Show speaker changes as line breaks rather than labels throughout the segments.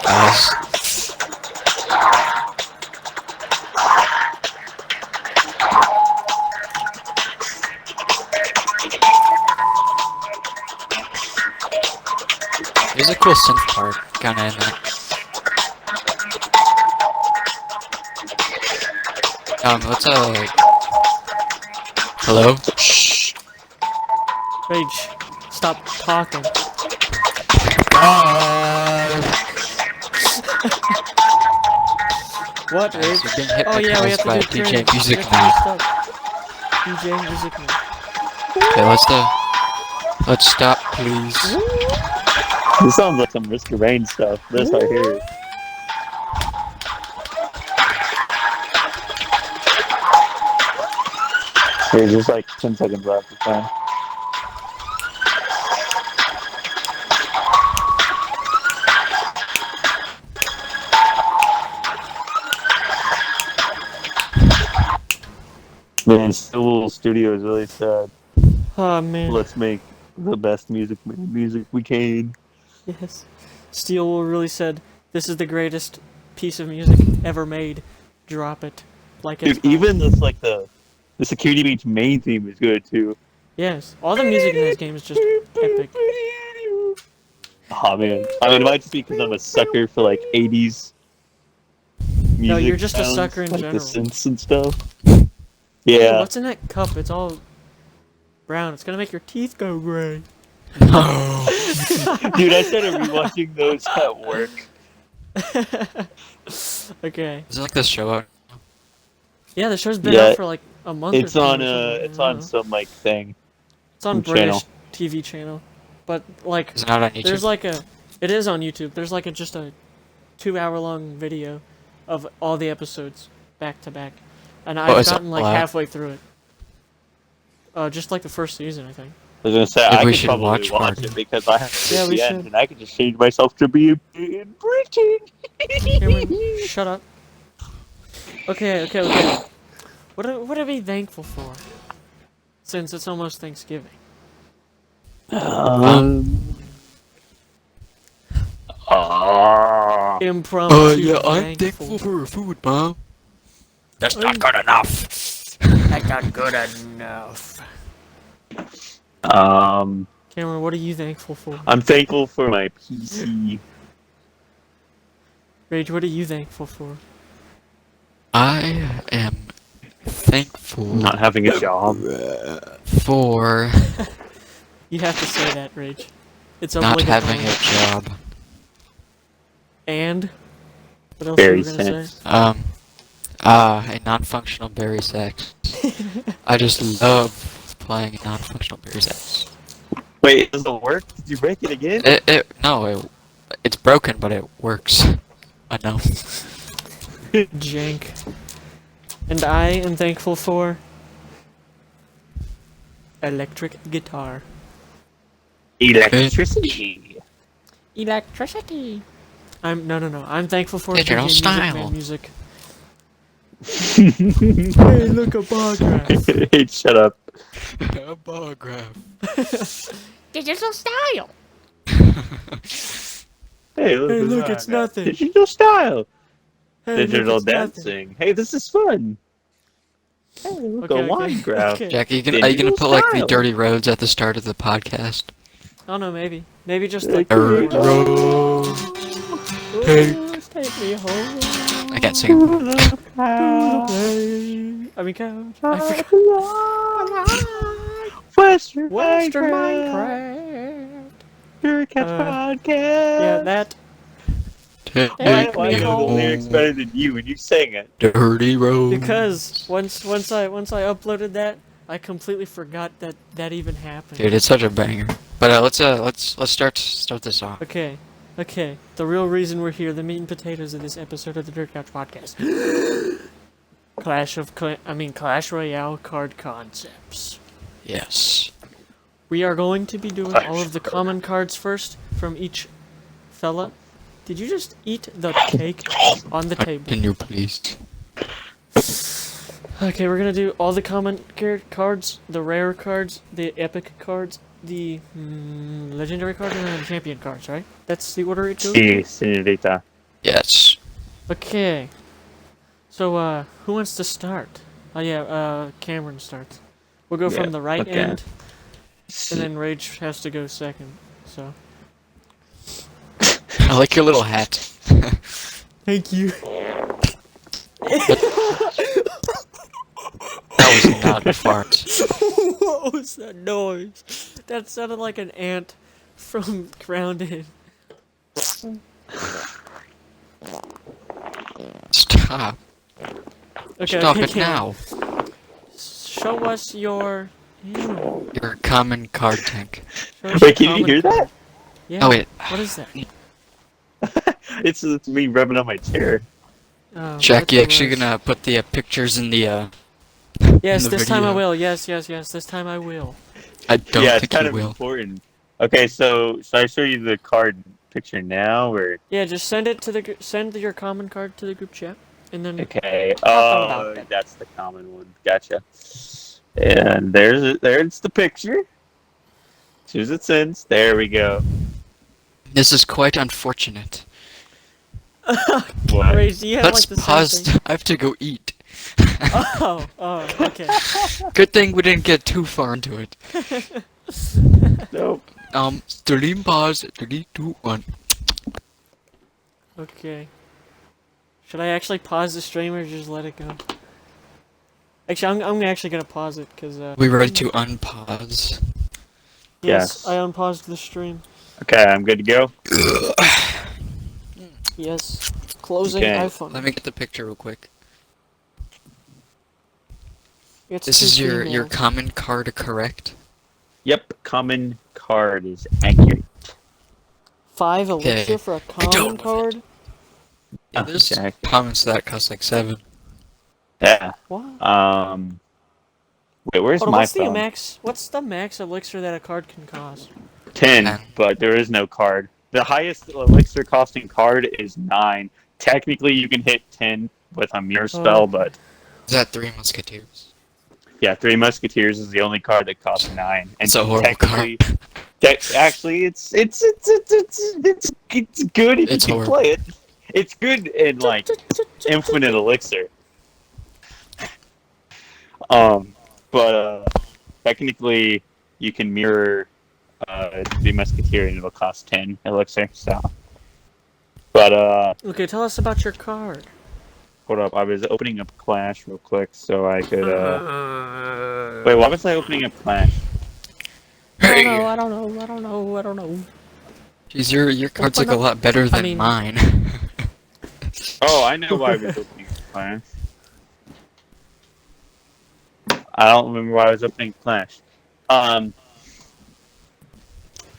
guys. There's a cool synth part kinda in that. Let's hello?
Rage, stop talking. What, Rage?
You're being
Oh yeah, we have to
by
do
DJ
training.
Music
We have
now.
to do stuff. DJ Music now.
Okay, let's stop, please.
This sounds like some Risk of Rain stuff. This right here. Hey, there's like 10 seconds left. It's fine. Man, Steel Studios really said,
Oh man.
let's make the best music we can.
Yes. Steel really said, "This is the greatest piece of music ever made. Drop it." Like it's
Dude, even this, like, the Security Beach main theme is good, too.
Yes. All the music in this game is just epic.
Oh man, I mean, it might just be because I'm a sucker for like 80s music.
No, you're just a
sounds,
sucker in
like
general.
the synths and stuff.
Hey,
Yeah.
what's in that cup? It's all brown. It's gonna make your teeth go gray.
No.
Dude, I started rewatching those at work.
Okay.
Is it like this show out?
Yeah, the show's been
Yeah,
out for like a month.
It's
or
on
something. I
it's
don't
on
know.
some like thing.
It's on
some
British TV channel, but like
Is it not on YouTube?
there's like a. It is on YouTube. There's like just a 2-hour-long video of all the episodes back to back, and I've
is it
gotten like
allowed?
halfway through it. Just like the first season, I think.
I was gonna say
Maybe
I
we
could
should
probably
watch
watch
part.
it because I have to
Yeah,
yeah,
we
the end,
should.
and I could just change myself to be in Britain.
Cameron, shut up. Okay. What are we thankful for? Since it's almost Thanksgiving. Impromptu.
yeah, I'm
thankful.
thankful for food, Mom. That's
I'm-
not good enough.
That's not good enough. Cameron, what are you thankful for?
I'm thankful for my PC.
Rage, what are you thankful for?
I am thankful
Not having a job.
for
You have to say that, Rage. It's
not
obligatory.
having a job.
And? What else
Very
were you gonna say?
A non-functional berry sex. I just love playing a non-functional berry sex.
Wait, does it work? Did you break it again?
It's broken, but it works. I know.
Jank. And I am thankful for electric guitar.
Electricity.
Electricity. No. I'm thankful for
Digital
DJ
style.
Music. Hey, look, a bar graph.
Hey, shut up.
A bar graph.
Digital style.
Hey, look,
Hey,
what's
look,
on
it's
that?
nothing.
Digital style.
Hey, look,
Digital
it's nothing.
dancing. Hey, this is fun. Hey, look, a wine graph.
Okay.
Jackie, are you gonna put like the
style.
dirty roads at the start of the podcast?
I don't know, maybe. Maybe just like
Dirt
the
road.
take me home.
I can't sing it.
I mean, couch. I forgot.
Western
Minecraft.
DirtCouch Podcast.
Yeah, that.
Take
Why
Why
me
do the lyrics
home.
better than you when you sang it?
Dirty road.
Because once I uploaded that, I completely forgot that even happened.
Dude, it's such a banger. But let's start this off.
Okay. The real reason we're here, the meat and potatoes of this episode of the Dirt Couch Podcast. Clash Royale card concepts.
Yes.
We are going to be doing all of the common cards first from each fella. Did you just eat the cake on the table?
Continue, please.
Okay, we're gonna do all the common cards, the rare cards, the epic cards, the legendary cards, and then the champion cards, right? That's the order it goes?
Sí, señorita.
Yes.
Okay. So, who wants to start? Oh yeah, Cameron starts. We'll go from the right
okay.
end, and then Rage has to go second. So.
I like your little hat.
Thank you.
That was not a fart.
What was that noise? That sounded like an ant from Grounded.
Stop.
Okay,
Stop
okay,
it
Cameron.
now.
Show us your. Ew.
Your common card tank.
Show us
Wait,
your
can you
common
hear
card.
that?
Yeah.
Oh wait.
What is that?
It's me rubbing on my chair.
Oh,
Jack, you
that's
actually
gross.
gonna put the pictures in the
Yes,
in the
this time I
video?
will. Yes, this time I will.
I don't
Yeah, it's
think
kind
you
of
will.
important. Okay, so should I show you the card picture now, or
Yeah, just send it to the send your common card to the group chat, and then
okay?
talk about
Oh,
it.
that's the common one. Gotcha. And there's the picture. As soon as it sends, there we go.
This is quite unfortunate.
What?
Crazy. You have
Let's
like the same
pause.
thing.
I have to go eat.
Oh, okay.
Good thing we didn't get too far into it.
Nope.
Stream pause. 3, 2, 1.
Okay. Should I actually pause the stream or just let it go? Actually, I'm actually gonna pause it because
We ready to unpause?
yes,
Yes.
I unpaused the stream.
Okay, I'm good to go.
Yes. Closing
Okay.
iPhone.
Let me get the picture real quick.
It's
This
two
is your
females.
common card, correct?
Yep, common card is accurate.
5 elixir
Okay.
for a
I don't
common
know
card?
Yeah, there's
Jack.
commons that cost like 7.
Yeah.
What?
Wait, where's
Hold on,
my
what's the
phone?
max? What's the max elixir that a card can cost?
10,
10.
but there is no card. The highest elixir costing card is 9. Technically, you can hit 10 with a mirror spell, but
Is that 3 musketeers?
yeah, Three Musketeers is the only card that costs 9. And
It's a horrible
technically, actually, it's good if
It's
you can
horrible.
play it. It's good in like infinite elixir. But technically, you can mirror the Musketeer and it'll cost 10 elixir. So, but
Okay, tell us about your card.
hold up, I was opening up Clash real quick so I could. Wait, why was I opening up Clash?
I don't know.
Jeez, your card's like a lot better than mine.
Oh, I know why I was opening Clash. I don't remember why I was opening Clash.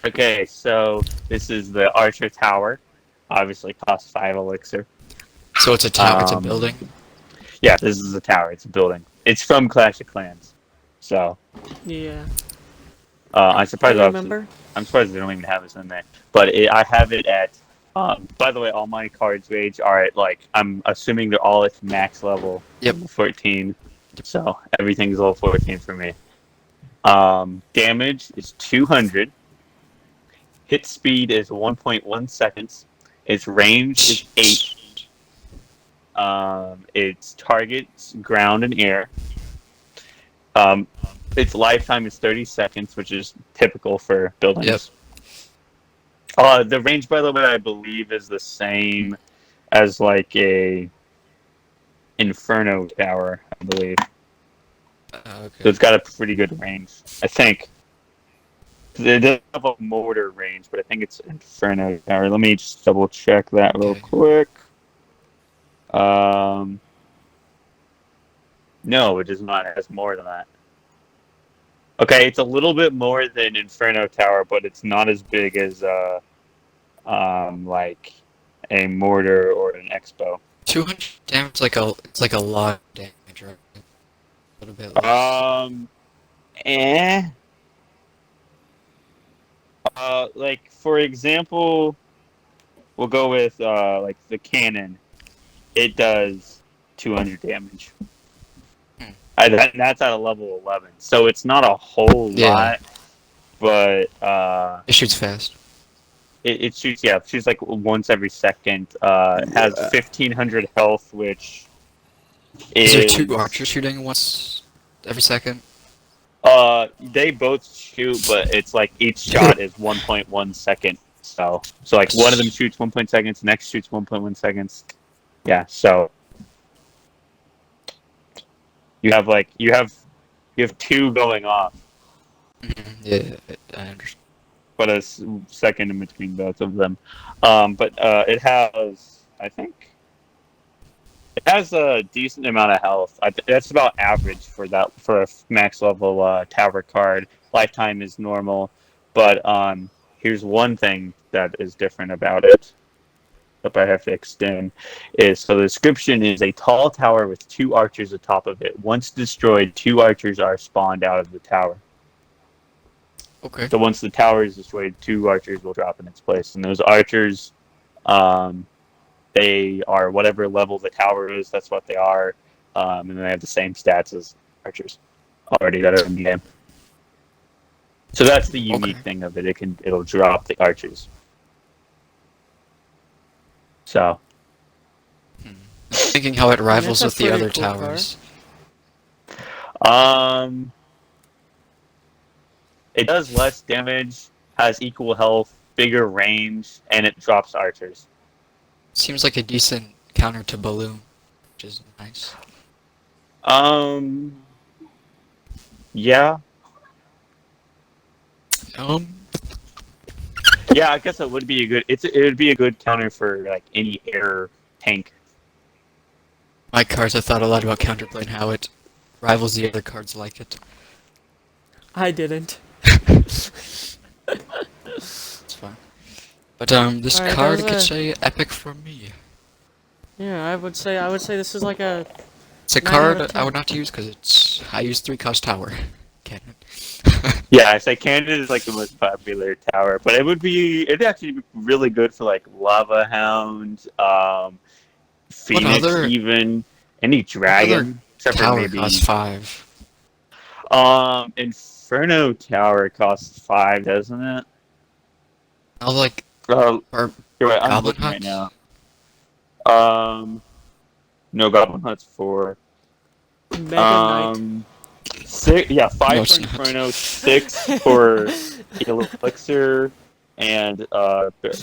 Okay, so this is the Archer Tower. Obviously costs 5 elixir.
So it's a tower, it's a building.
Yeah, this is a tower. It's a building. It's from Clash of Clans. So,
Yeah.
I'm surprised.
I remember.
I'm surprised they don't even have this in there. But I have it at. By the way, all my cards Rage are at like I'm assuming they're all at max level.
Yep.
Level 14. So everything's level 14 for me. Damage is 200. Hit speed is 1.1 seconds. Its range is 8. Its targets ground and air. Its lifetime is 30 seconds, which is typical for buildings.
Yep.
The range, by the way, I believe is the same as like a Inferno Tower, I believe.
Okay.
So it's got a pretty good range, I think. It doesn't have a mortar range, but I think it's Inferno Tower. Let me just double check that real
Okay.
quick. No, it does not. It has more than that. Okay, it's a little bit more than Inferno Tower, but it's not as big as like a mortar or an expo.
200 damage, it's like a lot of damage, right? A little bit less.
Like for example, we'll go with like the cannon. It does 200 damage. And that's at a level 11, so it's not a whole
Yeah.
lot, but
It shoots fast.
it shoots. Yeah, it shoots like once every second. It has 1,500 health, which
Is there two
is
archers shooting once every second?
they both shoot, but it's like each shot is 1.1 second. So like one of them shoots 1.1 seconds, next shoots 1.1 seconds. Yeah, so you have two going off,
Yeah, I understand.
but a second in between both of them. But it has, I think, it has a decent amount of health. That's about average for a max level tower card. Lifetime is normal, but here's one thing that is different about it. That I have to extend is so the description is a tall tower with two archers atop of it. Once destroyed, two archers are spawned out of the tower.
Okay.
So once the tower is destroyed, two archers will drop in its place, and those archers, they are whatever level the tower is. That's what they are, and they have the same stats as archers already that are in the game. So that's the unique thing of it. It'll drop the archers. So.
Thinking how it rivals
That's a
with the
pretty
other
cool
towers.
It does less damage, has equal health, bigger range, and it drops archers.
Seems like a decent counter to Balloon, which is nice.
Yeah. Yeah, I guess it would be a good. It would be a good counter for like any air tank.
My cards, I thought a lot about counterplay and how it rivals the other cards like it.
I didn't.
It's fine. But this
Alright,
card
there's
could
a-
say epic for me.
Yeah, I would say this is like a
It's a
9 out of
card
10.
I would not use because I use 3-cost tower. Cannon.
Yeah, I say Cannon is like the most popular tower, but it'd actually be really good for like Lava Hound, Phoenix,
other-
even any dragon, except for
Tower
maybe.
costs 5.
Inferno Tower costs 5, doesn't it?
I was like,
You're
or
right, I'm
Goblin
looking right
Hunt?
now. No, Goblin Hunt's 4.
Mega Knight.
6, yeah, 5
No,
for
it's not.
Inferno, 6 for Elixir and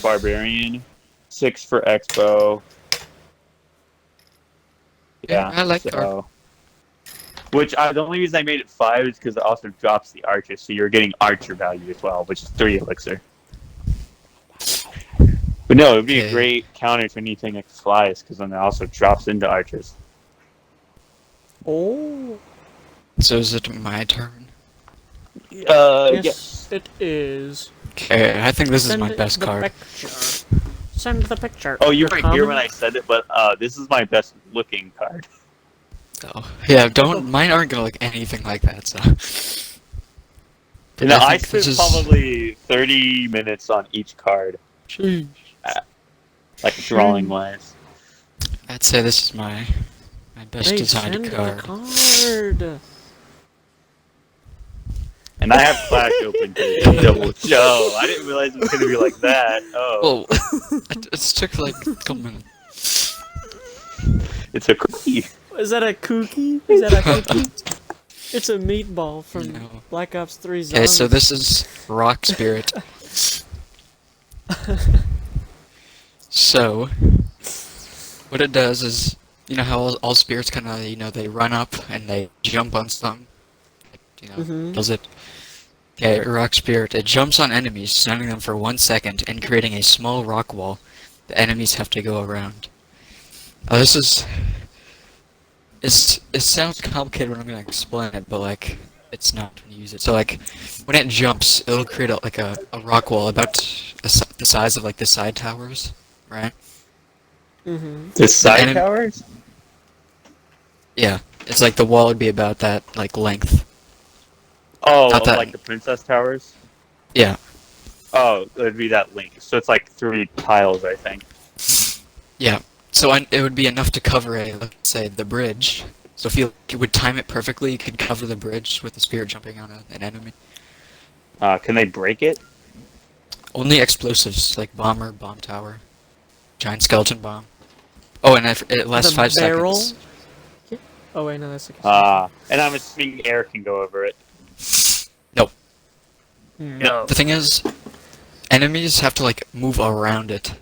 Barbarian, 6 for Expo.
Yeah, I like
so. Which the only reason I made it 5 is because it also drops the archer, so you're getting archer value as well, which is 3 Elixir. But no, it would be a great counter to anything that flies, because then it also drops into archers.
Oh.
So is it my turn?
Yes, it is.
Okay, I think this is my
Send
best
the
card.
picture. Send the picture.
Oh, you weren't here when
Common?
I said it, but this is my best looking card.
Oh, yeah, mine aren't gonna look anything like that, so. But
No, I
think
spent
this is-
probably 30 minutes on each card,
Jeez.
like drawing wise.
I'd say this is my best
Hey,
designed
send
card.
the card.
And I have Clash open to double show. I didn't realize it was going to be like that. Oh,
Well, it took like a couple minutes.
it's a cookie.
Is that a cookie? Is that a cookie? It's a meatball from
No.
Black Ops 3
Okay,
Zombies.
so this is Rock Spirit. So, what it does is, you know how all spirits kind of, they run up and they jump on something?
Mhm.
Does it? Okay, Rock Spirit. It jumps on enemies, stunning them for 1 second and creating a small rock wall the enemies have to go around. This is... it sounds complicated when I'm gonna explain it, but like, it's not when you use it. So like, when it jumps, it'll create a rock wall about the size of like the side towers, right?
Mhm.
The side
enemy-
towers?
Yeah, it's like the wall would be about that like length.
Oh,
Not that-
like the Princess Towers?
Yeah,
Oh, it would be that length. So it's like 3 tiles, I think.
yeah. So it would be enough to cover let's say, the bridge. So if you would time it perfectly, you could cover the bridge with the spirit jumping on an enemy.
Can they break it?
Only explosives, like bomber, bomb tower, giant skeleton bomb. Oh, and it lasts
The
5
barrel?
seconds.
Yeah. Oh wait, no, that's the case.
And I'm assuming air can go over it.
No.
No.
The thing is, enemies have to like move around it.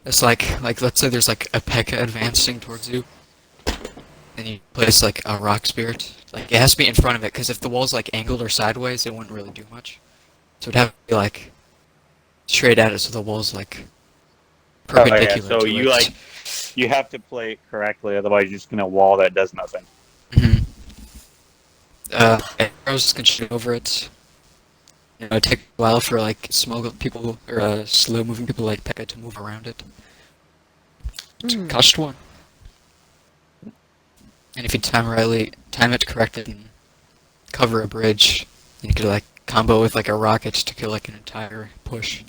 It's like let's say there's like a P.E.K.K.A. advancing towards you, and you place like a rock spirit. Like it has to be in front of it, because if the wall's like angled or sideways, it wouldn't really do much. So it'd have to be like straight at it, so the wall's like perpendicular.
So
to
you
it.
you have to play it correctly, otherwise you're just gonna wall that does nothing.
Mm-hmm. Arrows can shoot over it. You know, it takes a while for like small people or slow moving people like P.E.K.K.A. to move around it. Cost 1. And if you time it correctly and cover a bridge, you could like combo with like a rocket to kill like an entire push.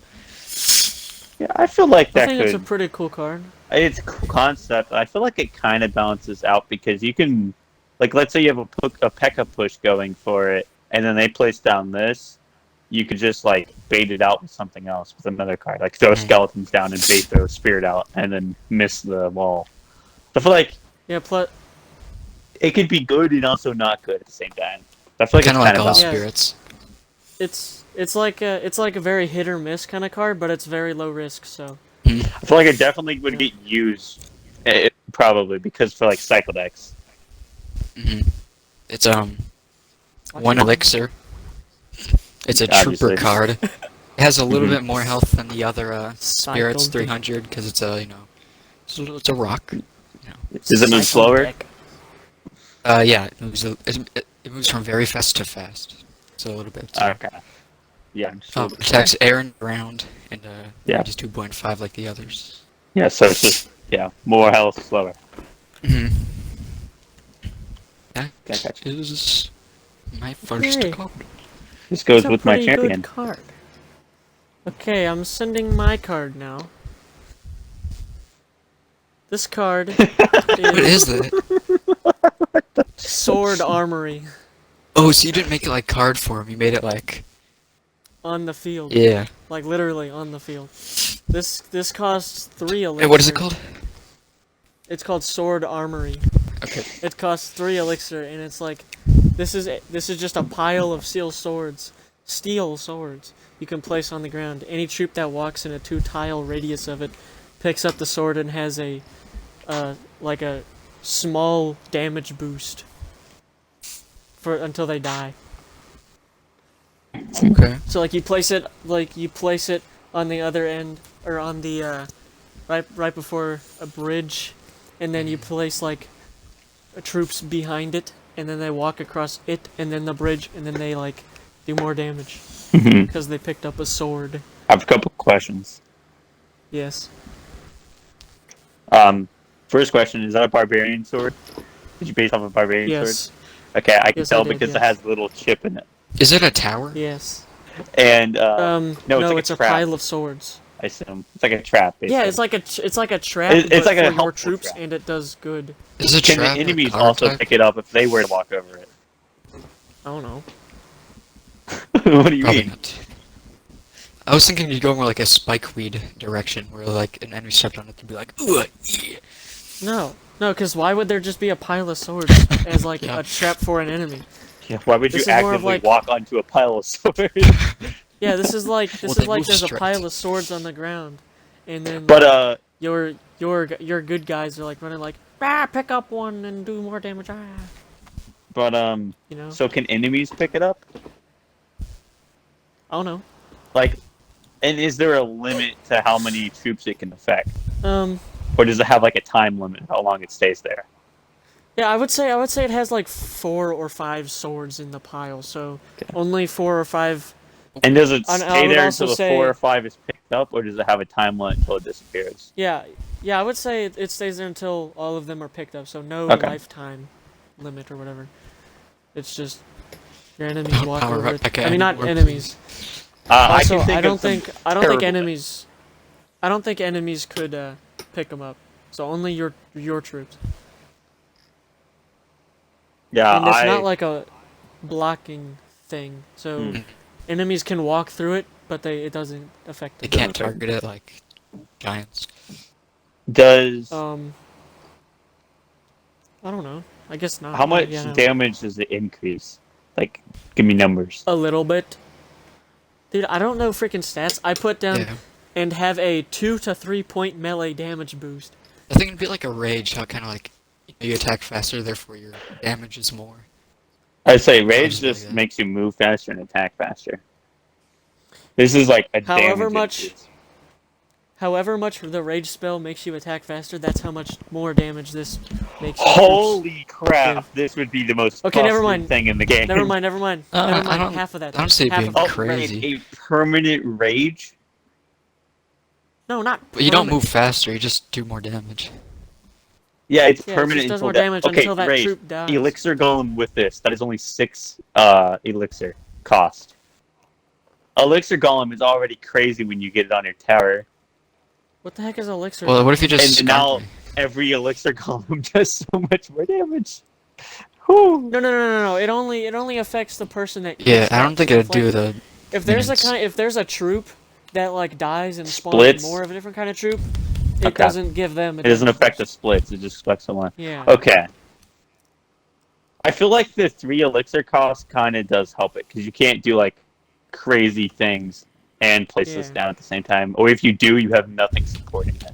Yeah, I feel like
I
that
think it's a
could.
pretty cool card.
It's a cool concept. I feel like it kind of balances out because you can, like, let's say you have a P.E.K.K.A. push going for it, and then they place down this. You could just like bait it out with something else, with another card, like throw skeletons down and bait their spirit out, and then miss the wall. So I feel like
Yeah, plus
it could be good and also not good at the same time. I feel like
Kind of
it's
like
kind of
all
balanced.
spirits.
it's like a very hit or miss kind of card, but it's very low risk. So
I feel like it definitely would get used, probably because for like cycle decks.
It's 1 elixir. It's a
Obviously.
trooper card. It has a little bit more health than the other spirits,
Cycle
300, because it's a it's a rock.
Does it move slower?
Yeah, it moves from very fast to fast. So a little bit.
Okay. Yeah.
Attacks air and ground, and
Yeah.
just 2.5 like the others.
Yeah. So it's just more health, slower.
That
Gotcha.
is my first
Okay.
card.
This goes
It's a
with my
pretty
champion.
good card. Okay, I'm sending my card now. This card
What is that?
Sword Armory
Oh, so you didn't make it like card form. You made it like
on the field.
yeah.
Like literally on the field. This costs 3 elixir.
Hey, what is it called?
It's called Sword Armory.
Okay.
It costs 3 elixir, and it's like this is just a pile of steel swords you can place on the ground. Any troop that walks in a 2-tile radius of it picks up the sword and has a like a small damage boost for until they die.
Okay.
So you place it on the other end, or on the right before a bridge, and then you place troops behind it, and then they walk across it and then the bridge, and then they do more damage because they picked up a sword.
I have a couple questions.
Yes.
First question, is that a barbarian sword? Did you base off a barbarian
Yes.
sword? Okay, I can
Yes, I
tell
did,
because
yes.
it has a little chip in it.
Is it a tower?
Yes.
And
No,
no,
it's a
trap,
pile of swords.
I assume. It's like a trap, basically.
Yeah, it's like a trap,
It's
but
like a
for your
helpful
troops,
trap.
and it does good.
Is it a
Can
trap
the
or
enemies
card
also
type?
pick it up if they were to walk over it?
I don't know.
What do you
Probably
mean?
not. I was thinking you'd go more like a spikeweed direction, where like an enemy stepped on it to be like, ooh, yeah.
No, because why would there just be a pile of swords as
Yeah.
a trap for an enemy?
Yeah, why would
This
you
is more of
actively
like-
walk onto a pile of swords?
Yeah, this is like
Well, they move
there's a
straight.
pile of swords on the ground, and then
But
your good guys are running pick up one and do more damage. You know.
so can enemies pick it up?
I don't know.
Like, and is there a limit to how many troops it can affect,
Um.
or does it have like a time limit how long it stays there?
Yeah, I would say it has 4 or 5 swords in the pile, so only 4 or 5.
And does it
And I
stay
would
there
also
until the
say-
4 or 5 is picked up, or does it have a time limit until it disappears?
Yeah, I would say it stays there until all of them are picked up, so no
Okay.
lifetime limit or whatever. It's just your enemies walk
Power
over
up
it.
again.
I mean, not
We're-
enemies.
I
Also,
can think
I don't
of some
think
terrible
enemies. I don't think enemies could pick them up. So only your troops.
Yeah,
And it's not like a blocking thing. So enemies can walk through it, but it doesn't affect
They
them.
can't target it like giants.
Does
I don't know. I guess not.
how much
Yeah, no.
damage does it increase? Like, give me numbers.
A little bit. Dude, I don't know freaking stats. I put down
Yeah.
and have a 2 to 3 point melee damage boost.
I think it'd be like a rage, how kind of like you attack faster, therefore your damage is more.
I'd say rage
just like
just
that.
makes you move faster and attack faster. This is like a
However
damage
much-
increase.
However much the rage spell makes you attack faster, that's how much more damage this makes you.
Holy crap! This would be the most
Okay, never
costly
mind.
thing in the game.
Never mind. Never mind.
I don't-
Half of that.
I don't see it
Half
being
of that.
crazy.
A permanent rage?
No, not.
But you don't
permanent.
move faster, you just do more damage.
Yeah, it's
Yeah, it
permanent
just does
until
more
that-
damage
okay,
until that
rage.
troop dies.
Elixir Golem with this. That is only 6 elixir cost. Elixir Golem is already crazy when you get it on your tower.
What the heck is elixir?
Well, what if you just
And now
skunk me?
every elixir golem does so much more damage. Whew.
No. It only affects the person that.
Yeah,
gets
I don't
that.
think
So
it'd do the.
If there's
minutes.
if there's a troop that like dies and spawns
Splits?
more of a different kind of troop, it
Okay.
doesn't give them.
It doesn't affect the splits, it just affects someone.
Yeah.
Okay. I feel like the 3 elixir cost kind of does help it, because you can't do like crazy things and place this
Yeah.
down at the same time. Or if you do, you have nothing supporting it.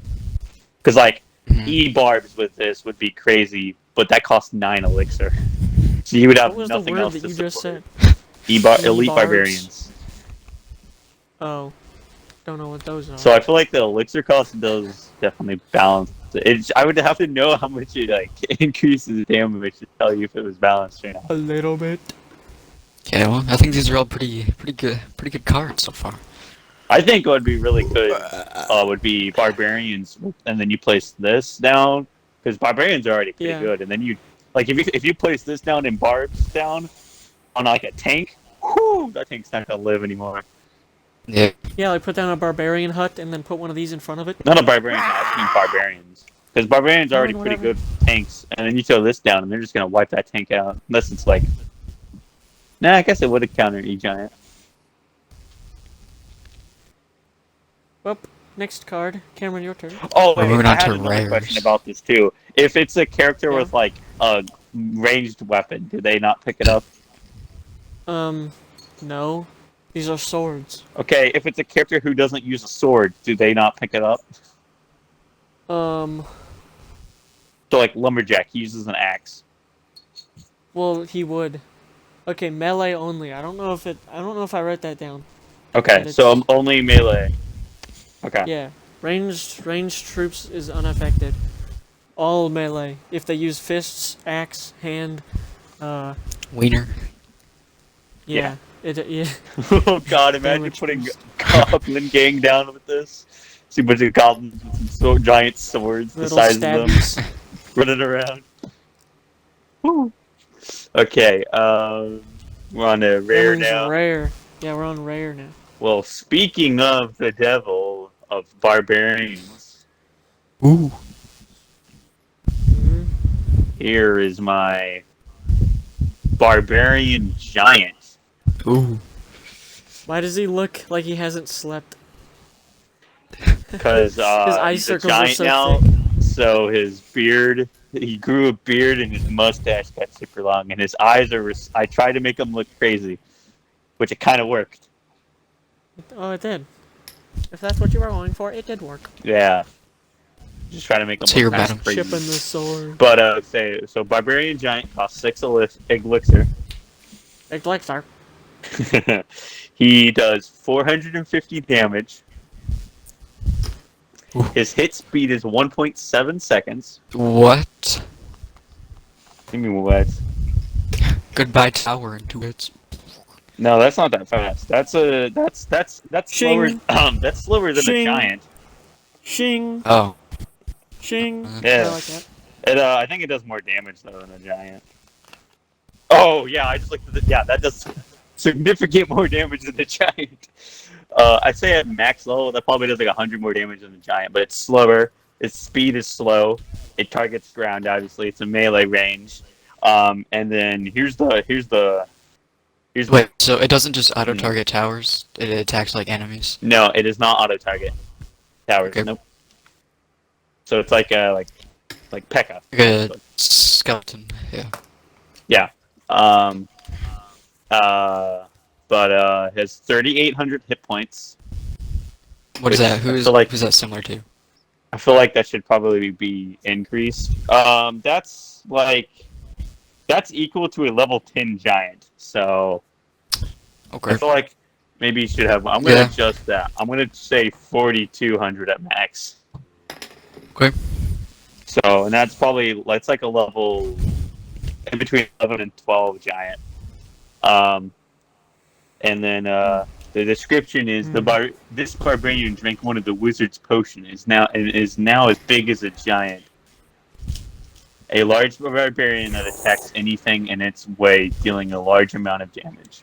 Because like,
Mhm.
E-barbs with this would be crazy, but that costs 9 elixir. So you would have
What was the
nothing
word
else
that
to
you just
support
said?
it. Elite
E-barbs?
barbarians.
Oh, don't know what those are.
So I feel like the elixir cost does definitely balance. I would have to know how much it like increases damage to tell you if it was balanced or not.
a little bit.
Yeah, well, I think these are all pretty good cards so far.
I think what would be really good would be barbarians, and then you place this down because barbarians are already pretty
Yeah.
good, and then you like if you place this down and barbs down on like a tank, whoo, that tank's not gonna live anymore.
Yeah.
Yeah, like put down a barbarian hut and then put one of these in front of it.
Not a barbarian, I mean barbarians, because barbarians are already pretty
Whatever.
good tanks, and then you throw this down, and they're just gonna wipe that tank out unless it's like. Nah, I guess it would have countered E-Giant.
Well, next card. Cameron, your turn.
Oh,
We're
wait,
moving
I
on
had
to
another
rares.
question about this too. If it's a character
Yeah.
with like a ranged weapon, do they not pick it up?
No. These are swords.
Okay, if it's a character who doesn't use a sword, do they not pick it up?
Um,
So like Lumberjack, he uses an axe.
well, he would. Okay, melee only. I don't know if I wrote that down.
Okay,
But
so
it's-
only melee. Okay.
Yeah. Ranged troops is unaffected. All melee. If they use fists, axe, hand,
Wiener.
yeah. Yeah.
Oh god, imagine
Damage
putting
boost.
Goblin Gang down with this. See a bunch of goblins with some giant swords the
Little
size of them
stabbies.
running around. Woo. Okay, we're on a rare
Cameron's
now.
Rare. Yeah, we're on rare now.
Well, speaking of the devil of barbarians,
Ooh.
Mhm.
here is my barbarian giant.
Ooh.
Why does he look like he hasn't slept?
Because
His eye
he's a
circles are
giant
so
now,
thick.
so his beard, he grew a beard and his mustache got super long, and his eyes are. I tried to make him look crazy, which it kind of worked.
Oh, it did. If that's what you were going for, it did work.
Yeah, just trying to make him
Let's hear
look
about
kind
him.
of crazy.
Chipping the sword.
But so barbarian giant costs 6 elixir.
Elixir.
He does 450 damage.
Ooh.
His hit speed is 1.7 seconds.
What?
Give me what?
Goodbye,
Tower in 2 hits.
No, that's not that fast. That's slower.
Shing.
That's slower than
Shing.
a giant.
Shing.
Oh.
Shing.
Yeah.
I like that.
I think it does more damage though than a giant. Oh yeah, I just looked at yeah, that does significant more damage than the giant. I'd say at max level that probably does like 100 more damage than the giant, but it's slower. Its speed is slow. It targets ground, obviously. It's a melee range. And then here's the Here's
Wait, so it doesn't just auto-target towers? It attacks, like, enemies?
no, it is not auto target towers.
Okay.
Nope. So it's like P.E.K.K.A.
Like a skeleton, yeah.
Yeah. Has 3,800 hit points.
What is
Which
that?
I feel like-
Who's that similar to?
I feel like that should probably be increased. That's equal to a level 10 giant. So
Okay.
I feel like maybe you should have. I'm gonna
Yeah.
adjust that. I'm gonna say 4,200 at max.
Okay.
So and that's like a level in between 11 and 12 giant. And then the description is this barbarian drank one of the wizard's potion is now as big as a giant. A large barbarian that attacks anything in its way, dealing a large amount of damage.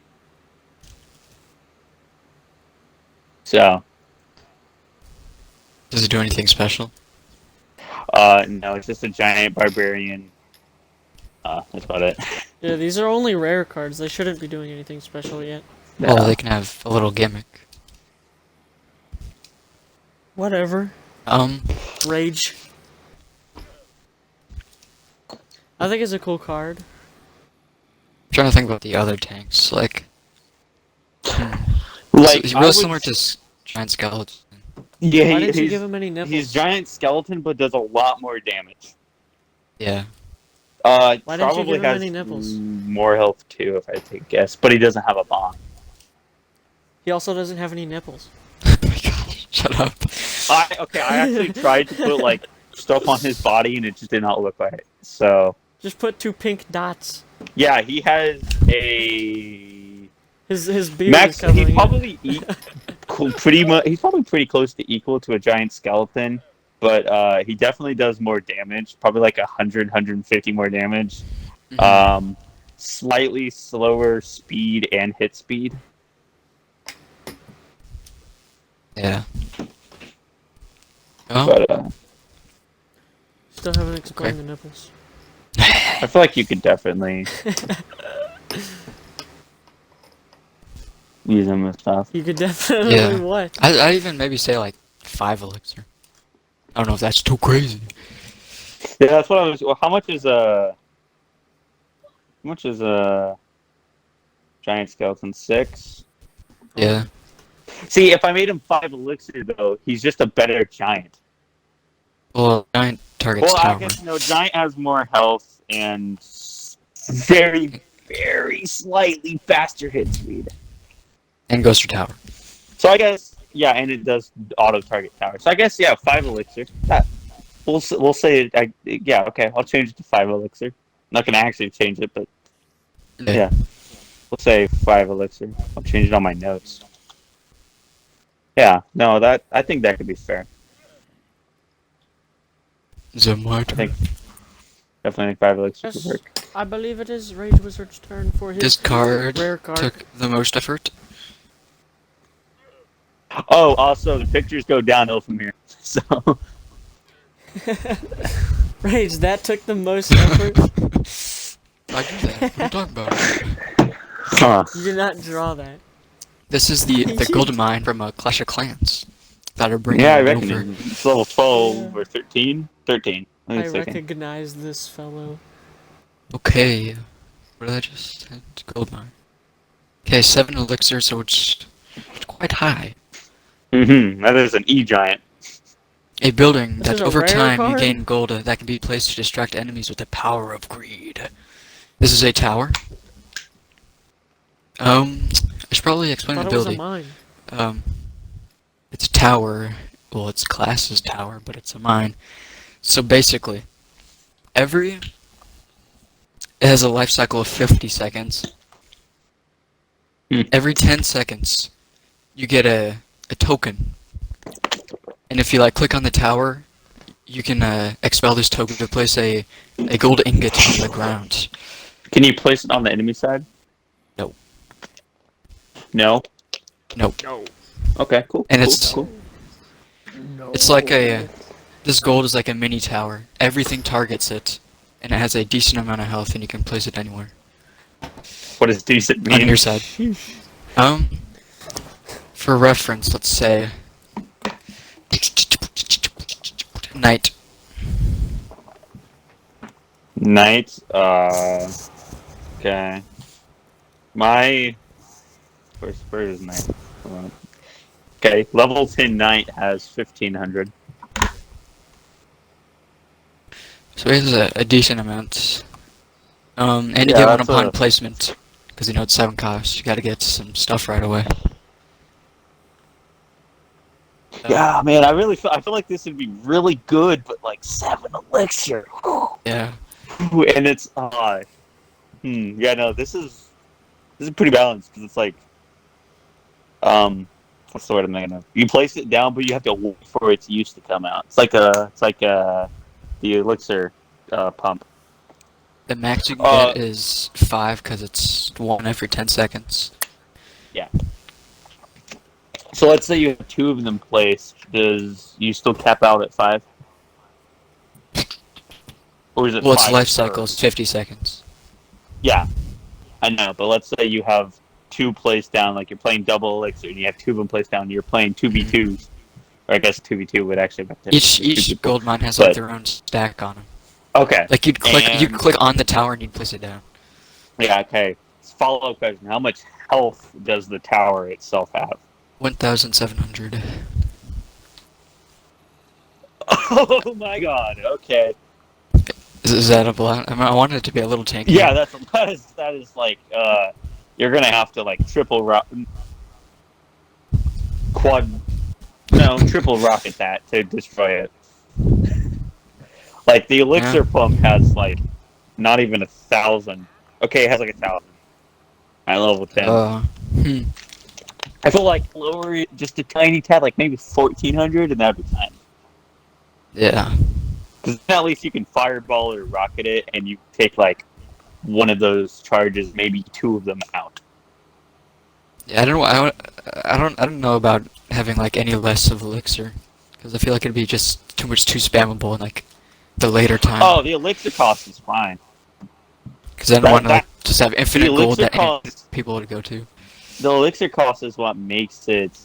So,
Does it do anything special?
no, it's just a giant barbarian. That's about it.
Yeah, these are only rare cards. They shouldn't be doing anything special yet.
Oh, they can have a little gimmick.
Whatever. Rage. I think it's a cool card.
I'm trying to think about the other tanks, like...
Like
he's
I
real
would-
similar to Giant Skeleton.
Yeah,
Why didn't you
he's,
give him any nipples?
he's giant skeleton, but does a lot more damage.
Yeah.
Why didn't you
Probably
give him
has
any nipples?
more health too, if I take a guess. But he doesn't have a bomb.
He also doesn't have any nipples.
Oh my gosh, shut up.
I actually tried to put like stuff on his body, and it just did not look right. So
Just put 2 pink dots.
yeah, he has a
His beard
max.
is covering
He's
it.
probably pretty much. He's probably pretty close to equal to a giant skeleton, but he definitely does more damage. Probably like 100, 150 more damage.
Mhm.
Slightly slower speed and hit speed.
Yeah. Oh,
But
Still haven't explained the nipples.
I feel like you could definitely use them with stuff.
You could definitely
Yeah.
what?
I'd even maybe say like 5 elixir. I don't know if that's too crazy.
Yeah, that's what I was. Well, how much is giant skeleton? 6.
Yeah.
See, if I made him 5 elixir though, he's just a better giant.
Well, Giant targets
Well, I
tower.
guess no. Giant has more health and very, very slightly faster hit speed.
And goes for tower.
So I guess and it does auto target tower. So I guess 5 elixir. We'll say okay. I'll change it to 5 elixir. I'm not gonna actually change it, but yeah. We'll say 5 elixir. I'll change it on my notes. Yeah, no, I think that could be fair.
Is it my
I
turn?
think definitely 5 elixir
Yes.
could work.
I believe it is Rage Wizard's turn for his
This card
rare card.
took the most effort.
Oh, also the pictures go downhill from here. So
Rage, that took the most effort.
I do that. What are you talking about?
huh.
You did not draw that.
This is the gold mine from Clash of Clans that are bringing
Yeah, I
it
reckon
over.
it's level 12
Yeah.
or 13. 13. Let me
I
see again.
recognize this fellow.
Okay. What did I just say? It's gold mine. Okay, 7 elixir, so it's quite high.
That is an E giant.
A building
This
that
is a
over
rare
time you
card?
gain gold that can be placed to distract enemies with the power of greed. This is a tower. I should probably explain
Thought
the
it was a
ability.
mine.
It's a tower. Well, it's classed as tower, but it's a mine. So basically, it has a life cycle of 50 seconds. Every 10 seconds, you get a token. And if you click on the tower, you can expel this token to place a gold ingot on the ground.
Can you place it on the enemy side?
No.
No?
Nope.
No. Okay, cool.
And
cool.
it's like this gold is like a mini tower. Everything targets it, and it has a decent amount of health, and you can place it anywhere.
What does decent mean?
On your side. For reference, let's say night.
Night. Okay. Where is night? Hold on. Okay, level 10 night has 1500.
So it is a decent amount. And you
Yeah,
get one
that's
upon
a-
placement, because you know it's 7 costs. You gotta get some stuff right away.
Yeah, man, I feel like this would be really good, but like 7 elixir.
Yeah.
And it's yeah, no, this is pretty balanced because it's like what's the word I'm thinking of? You place it down, but you have to wait for its use to come out. It's like the elixir pump.
The max you can get is 5, because it's 1 every 10 seconds.
Yeah. So let's say you have 2 of them placed. Does you still cap out at 5? Or is it
Well, its
5
life
per?
cycle is 50 seconds.
Yeah, I know. But let's say you have 2 placed down, like you're playing double elixir, and you have 2 of them placed down. You're playing 2v2s, or I guess 2v2 would actually make difference.
Each gold mine has like their own stack on them.
Okay.
Like you'd
And-
click on the tower and you'd place it down.
Yeah. Okay. Follow-up question: how much health does the tower itself have?
1,700.
Oh my god. Okay.
Is that a lot? I mean, I wanted it to be a little tanky.
Yeah, that is like you're gonna have to like triple rocket that to destroy it. Like the elixir pump has like not even 1,000. Okay, it has like 1,000 at level 10. I feel like lower it just a tiny tad, like maybe 1,400, and that'd be fine.
Yeah.
Because at least you can fireball or rocket it, and you take like one of those charges, maybe 2 of them out.
Yeah, I don't know about having like any less of elixir, because I feel like it'd be just too spammable in like the later time.
Oh, the elixir cost is fine.
Because I don't want to like just have infinite gold
elixir
that
cost-
people would go to.
The elixir cost is what makes it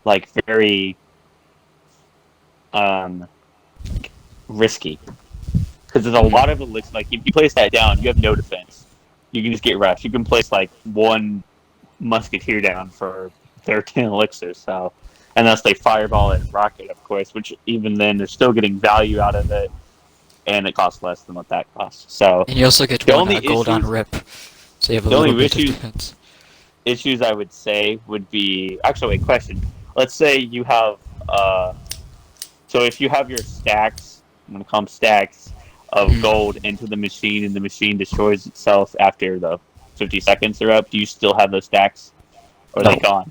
like very risky. Because there's a lot of elixir. Like if you place that down, you have no defense. You can just get rushed. You can place like 1 musketeer down for 13 elixirs. So unless they fireball and rocket, of course, which even then they're still getting value out of it, and it costs less than what that costs. So
And you also get
The
one
only
gold on
issues-
rip, so you have a
the only
little bit of
issues-
defense.
issues I would say would be actually wait, question. Let's say you have so if you have your stacks, I'm gonna call them stacks of gold into the machine, and the machine destroys itself after the 50 seconds are up, do you still have those stacks? Or are they
No.
gone?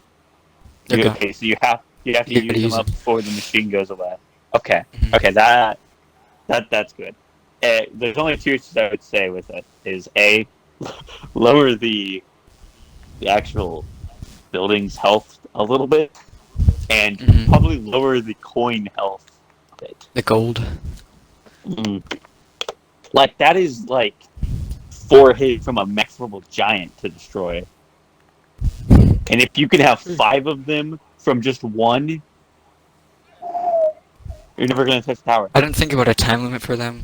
They're gone.
Okay, so you have to
You gotta
use
use
them up
them.
before the machine goes away. Okay.
Mhm.
Okay, that's good. There's only 2 issues I would say with it is A, lower the actual building's health a little bit, and
Mhm.
probably lower the coin health a bit.
The gold.
Like that is like 4 hits from a max level giant to destroy. And if you can have 5 of them from just 1, you're never gonna touch the tower.
I didn't think about a time limit for them.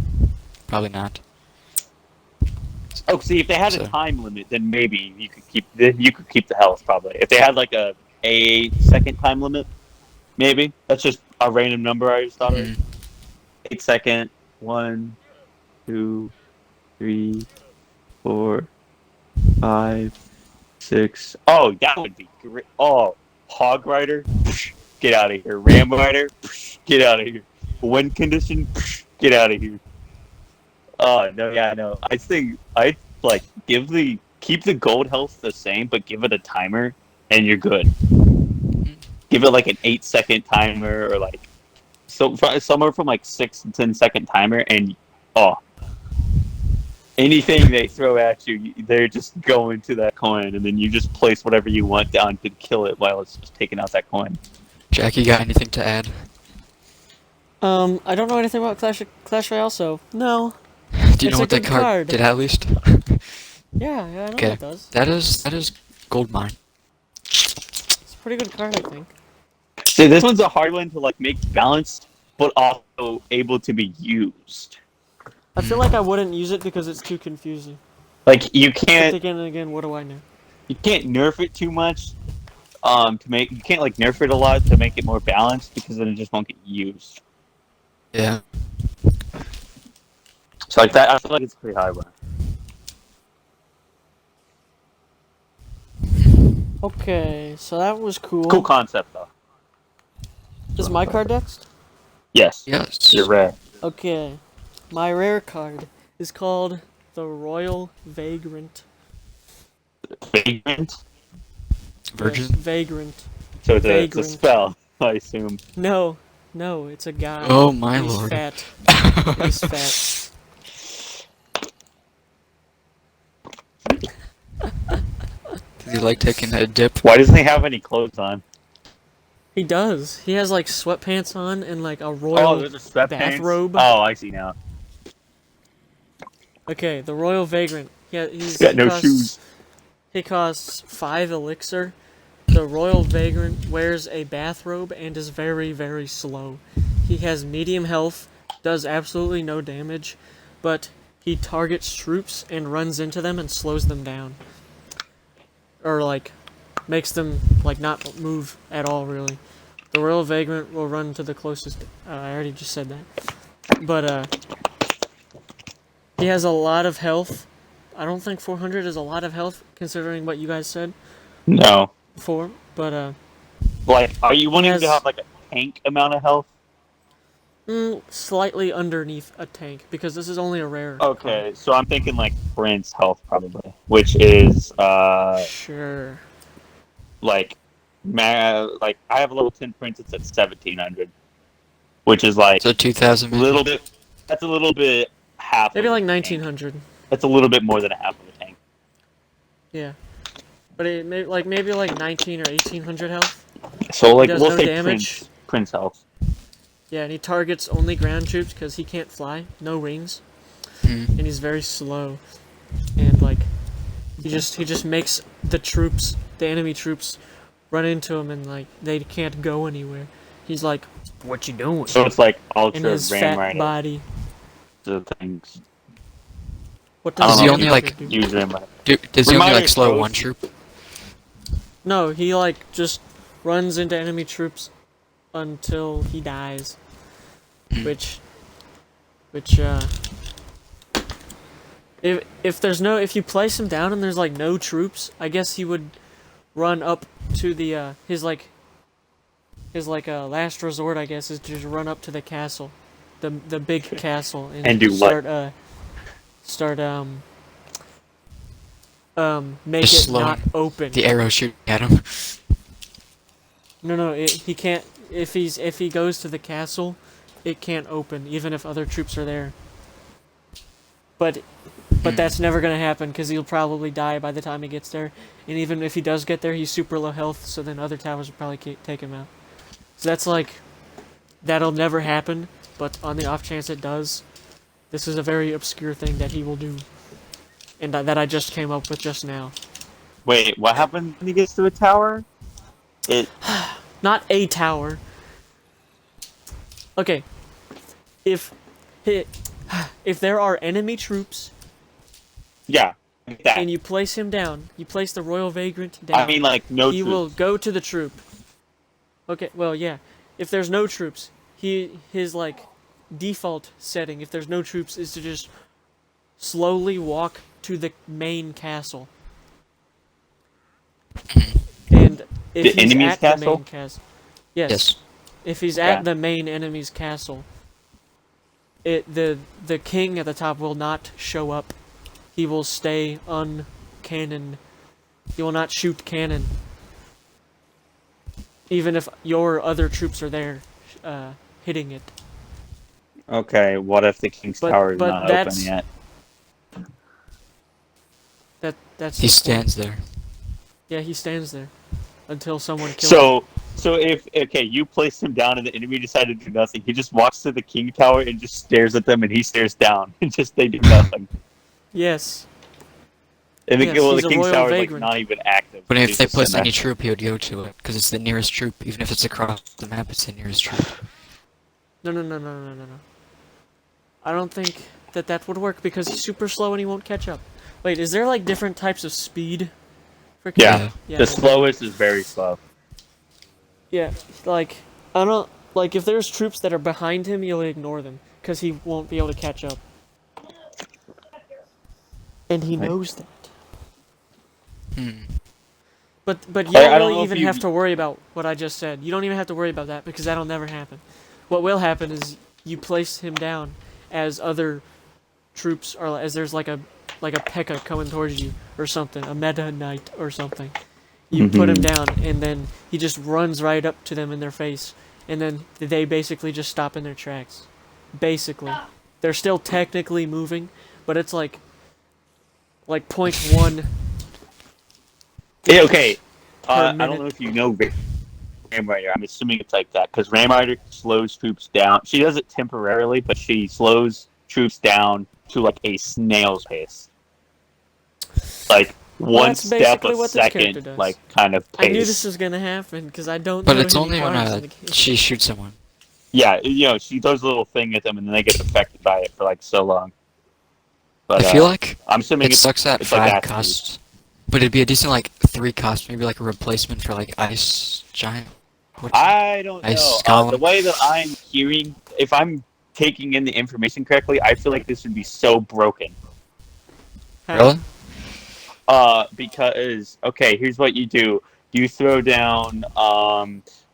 Probably not.
Oh, see, if they had
So-
a time limit, then maybe you could keep the health. Probably, if they had like a 8-second time limit, maybe that's just a random number I just thought of.
Mhm.
8-second. 1, 2, 3, 4, 5, 6. Oh, that would be great. Oh, Hog Rider, get out of here. Ram Rider, get out of here. Wind condition, get out of here. Oh no, yeah, no. I think I like keep the gold health the same, but give it a timer, and you're good. Give it like an 8-second timer, or like somewhere from like 6 to 10-second timer, and anything they throw at you, they're just going to that coin, and then you just place whatever you want down to kill it while it's just taking out that coin.
Jack, you got anything to add?
I don't know anything about Clash Royale, so no.
Do you
It's
know
a
what the
good
card
card.
did at least?
Yeah, I know
Okay,
it does.
that is gold mine.
It's a pretty good card, I think.
See, this one's a hard one to like make balanced, but also able to be used.
I feel like I wouldn't use it because it's too confusing.
Like you
But
can't
again, what do I know?
nerf it too much. To make you can't like nerf it a lot to make it more balanced because then it just won't get used.
Yeah.
So like that, I feel like it's a pretty high one.
Okay, so that was cool.
Cool concept though.
Is my card next?
Yes.
Yes.
You're rare.
Okay. My rare card is called the Royal Vagrant.
Vagrant.
Virgin.
Yes, Vagrant.
So it's a
Vagrant.
spell, I assume.
No, it's a guy.
Oh my
He's
lord.
fat. He's fat.
Does he like taking a dip?
Why doesn't he have any clothes on?
He does. He has like sweatpants on and like a
Oh,
royal
there's a sweatpants.
bathrobe.
Oh, I see now.
Okay, the Royal Vagrant. Yeah, he's
got no
costs,
shoes.
He costs 5 elixir. The Royal Vagrant wears a bathrobe and is very, very slow. He has medium health, does absolutely no damage, but he targets troops and runs into them and slows them down. Or like makes them like not move at all really. The Royal Vagrant will run to the closest I already just said that. But he has a lot of health. I don't think 400 is a lot of health considering what you guys said
No.
before, but
Like, are you wanting
has-
to have like a tank amount of health?
slightly underneath a tank because this is only a rare
Okay, so I'm thinking like Prince health probably, which is
card. Sure.
like like I have a level 10 Prince. It's at 1700, which is like
So 2,000.
a little bit. That's a little bit half.
Maybe
of
like
a tank.
1900.
That's a little bit more than a half of a tank.
Yeah. But it may, maybe like 19 or 1800 health.
So like
does
we'll
no
say
damage.
Prince health.
Yeah, and he targets only ground troops because he can't fly, no wings,
Mm.
and he's very slow. And like, he just makes the enemy troops, run into him and like they can't go anywhere. He's like, "What you doing?"
So it's like
In
ultra
his
ram
fat
rider
body.
things.
What
I
does
don't
he
know,
only,
you
like,
do?
use ram rider.
Does he only
Reminder
like slow
throws-
one troop?
No, he like just runs into enemy troops until he dies. Which if you place him down and there's like no troops, I guess he would run up to the his last resort, I guess, is to just run up to the castle, the big castle,
And do what?
Make
Just
it
slow
not
him.
open.
The arrow shooting at him.
No, he can't. If he goes to the castle, it can't open, even if other troops are there. But that's never gonna happen because he'll probably die by the time he gets there. And even if he does get there, he's super low health, so then other towers will probably take him out. So that's like, that'll never happen. But on the off chance it does, this is a very obscure thing that he will do, and that I just came up with just now.
Wait, what happens when he gets to a tower? It
Not a tower. Okay. If there are enemy troops
yeah, like that.
and you place him down, you place the Royal Vagrant down.
I mean, like no
he
troops.
will go to the troop. Okay, well, yeah. If there's no troops, his like default setting, if there's no troops, is to just slowly walk to the main castle. And if
The
he's
enemy's
at the
castle?
main castle, yes.
Yes.
If he's
Okay.
at the main enemy's castle, the king at the top will not show up. He will stay uncannon. He will not shoot cannon. Even if your other troops are there, hitting it.
Okay, what if the King's
But-
Tower is
but
not
that's-
open yet?
That's
He
the point.
stands there.
Yeah, he stands there until someone kills him.
So if you place him down and the enemy decided to do nothing, he just walks to the King Tower and just stares at them, and he stares down, and just they do nothing.
Yes.
And
Yes,
the
he's a
King's
royal
Tower is like
vagrant.
not even active.
But if
He's
they
just in
place
there.
any troop, he would go to it, because it's the nearest troop. Even if it's across the map, it's the nearest troop.
No. I don't think that would work because he's super slow and he won't catch up. Wait, is there like different types of speed for
Yeah.
Yeah.
The slowest is very slow.
Yeah, like I don't like if there's troops that are behind him, you'll ignore them because he won't be able to catch up, and he
Right.
knows that.
Hmm.
But you
Like,
don't
I don't
really
know if
even
you-
have to worry about what I just said. You don't even have to worry about that because that'll never happen. What will happen is you place him down as other troops or as there's like a P.E.K.K.A. coming towards you or something, a Meta Knight or something. You put him down, and then he just runs right up to them in their face, and then they basically just stop in their tracks. Basically, they're still technically moving, but it's like 0.1.
Yeah, okay.
Per
I don't
minute.
know if you know Ram Rider. I'm assuming it's like that because Ram Rider slows troops down. She does it temporarily, but she slows troops down to like a snail's pace, like one
that's
step
basically
a
what this character
second,
does.
like kind of pace.
I knew this was gonna happen because I don't
But
know
it's
any
only when
cards in the game.
she shoots someone.
Yeah, she does a little thing at them, and then they get affected by it for like so long. But
I feel like
I'm assuming
it sucks at
it's like
5
that
cost, but it'd be a decent like 3 cost, maybe like a replacement for like Ice Giant.
I don't
Ice
know. The
Golem.
way that I'm hearing, if I'm taking in the information correctly, I feel like this would be so broken.
Really?
Because okay, here's what you do: you throw down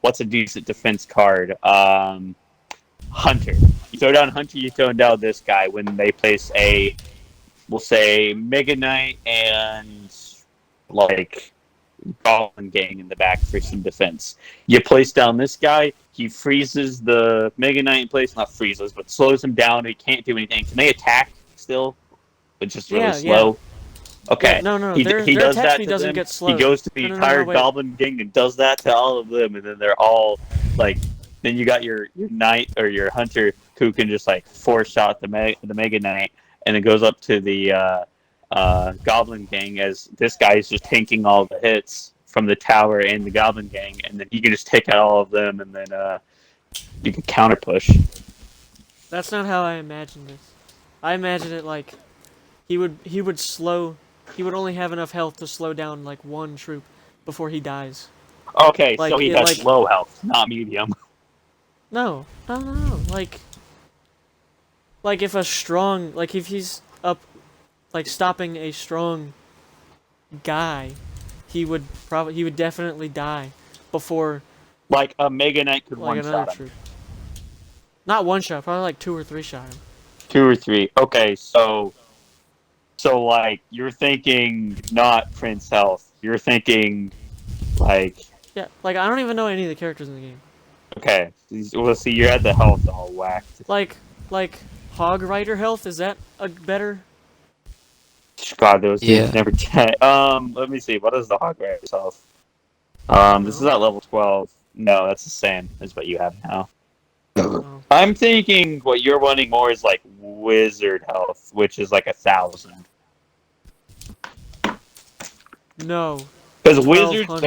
what's a decent defense card? Hunter. You throw down Hunter. You throw down this guy when they place a, we'll say Mega Knight and like Goblin Gang in the back for some defense. You place down this guy. He freezes the Mega Knight in place. Not freezes, but slows him down. He can't do anything. Can they attack still? But just really
Yeah,
slow. Okay.
Yeah, no.
He
Their
does
attack
that
speed
to
doesn't
them.
get
He
slowed.
goes to the
No,
entire
wait.
Goblin Gang and does that to all of them, and then they're all like. Then you got your knight or your hunter who can just like 4-shot the Mega Knight, and it goes up to the Goblin Gang as this guy is just tanking all the hits from the tower and the Goblin Gang, and then you can just take out all of them, and then you can counter push.
That's not how I imagined this. I imagined it like he would only have enough health to slow down like one troop before he dies.
Okay,
Like,
so he
it,
has
like-
low health, not medium.
No. Like if if he's up like stopping a strong guy, he would definitely die before
Like a Mega Knight could
like
one
another
shot him.
troop. Not one shot, probably like 2 or 3 shot him.
2 or 3. Okay, so like you're thinking not Prince Health. You're thinking like
Yeah, like I don't even know any of the characters in the game.
okay. Well, see, you had the health all whacked.
Like Hog Rider health, is that a better?
God, those
Yeah.
dudes never get. Let me see. What is the Hog Rider's health? This is at level 12. No, that's the same as what you have now.
Oh.
I'm thinking what you're wanting more is like Wizard health, which is like 1,000.
No.
Because wizards,
1,200.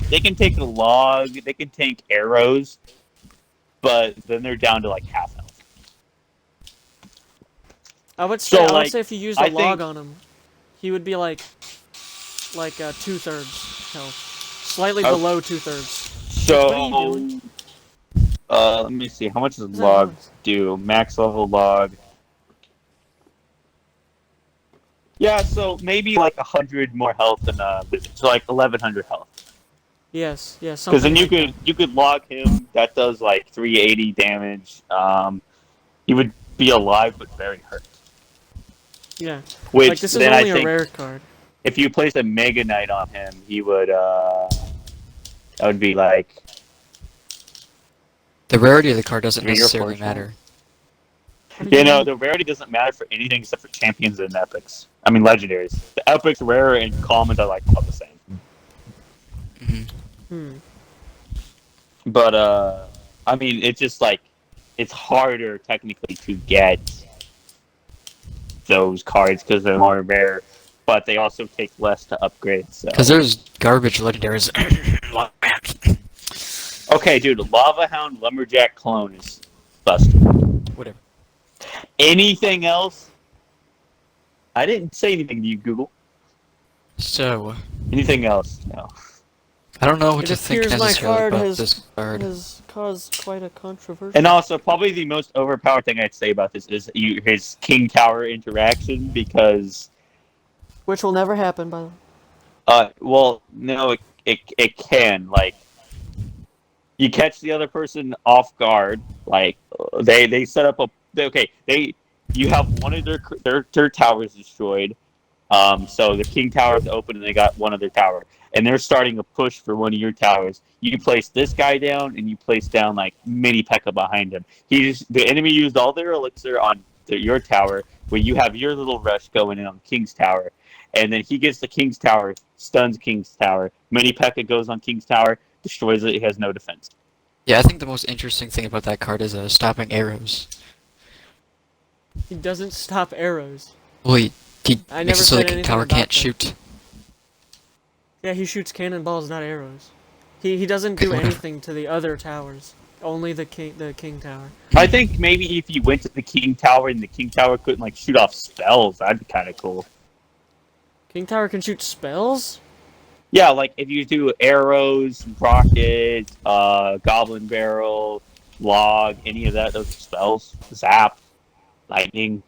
they can take a log, they can tank arrows, but then they're down to like half health.
I would
So,
say
like,
if you used
I
a log
think-
on him, he would be like 2/3 health, slightly
Okay.
below 2/3.
So,
What are you doing?
let me see. How much does
What's that
log
noise?
do? Max level log. Yeah, so maybe like 100 more health than wizard. So like 1,100 health.
Yes,
Because
something
then
like
you could log him. That does like 380 damage. He would be alive but very hurt.
that. Yeah,
Which
like this is
then
only
I think
a rare card.
if you place a Mega Knight on him, he would that would be like
The rarity of the card doesn't
3 or 4
necessarily
shots.
matter.
What do
You know,
mean?
the rarity doesn't matter for anything except for champions and epics. I mean, legendaries. The epics, rare, and commons are like all the same.
Hmm.
But I mean, it's just like it's harder technically to get those cards because they're more rare. but they also take less to upgrade. So.
Because there's garbage legendaries.
Okay, dude, Lava Hound Lumberjack clone is busted.
Whatever.
Anything else? I didn't say anything to you, Google.
So,
Anything else? No.
I don't know what
It
to think
appears my
necessarily
card
about
has
this card.
caused quite a controversy.
And also, probably the most overpowered thing I'd say about this is his King Tower interaction, because...
Which will never happen, by the way.
Well, no, it can. Like, you catch the other person off guard. Like, they set up a... Okay, you have one of their towers destroyed. So the King Tower is open and they got one other tower. And they're starting a push for one of your towers. You place this guy down and you place down like mini P.E.K.K.A behind him. The enemy used all their elixir on your tower, where you have your little rush going in on King's Tower. And then he gets the King's Tower, stuns King's Tower. Mini P.E.K.K.A goes on King's Tower, destroys it, he has no defense.
Yeah, I think the most interesting thing about that card is stopping arrows.
He doesn't stop arrows.
Well, he
I
makes
never
it so the
said
King
anything
Tower
about
can't
that.
shoot.
Yeah, he shoots cannonballs, not arrows. He doesn't
Okay,
do
whatever.
anything to the other towers. Only the king tower.
I think maybe if you went to the King Tower and the King Tower couldn't like shoot off spells, that'd be kind of cool.
King tower can shoot spells?
Yeah, like if you do arrows, rockets, goblin barrel, log, any of those spells, zap, lightning,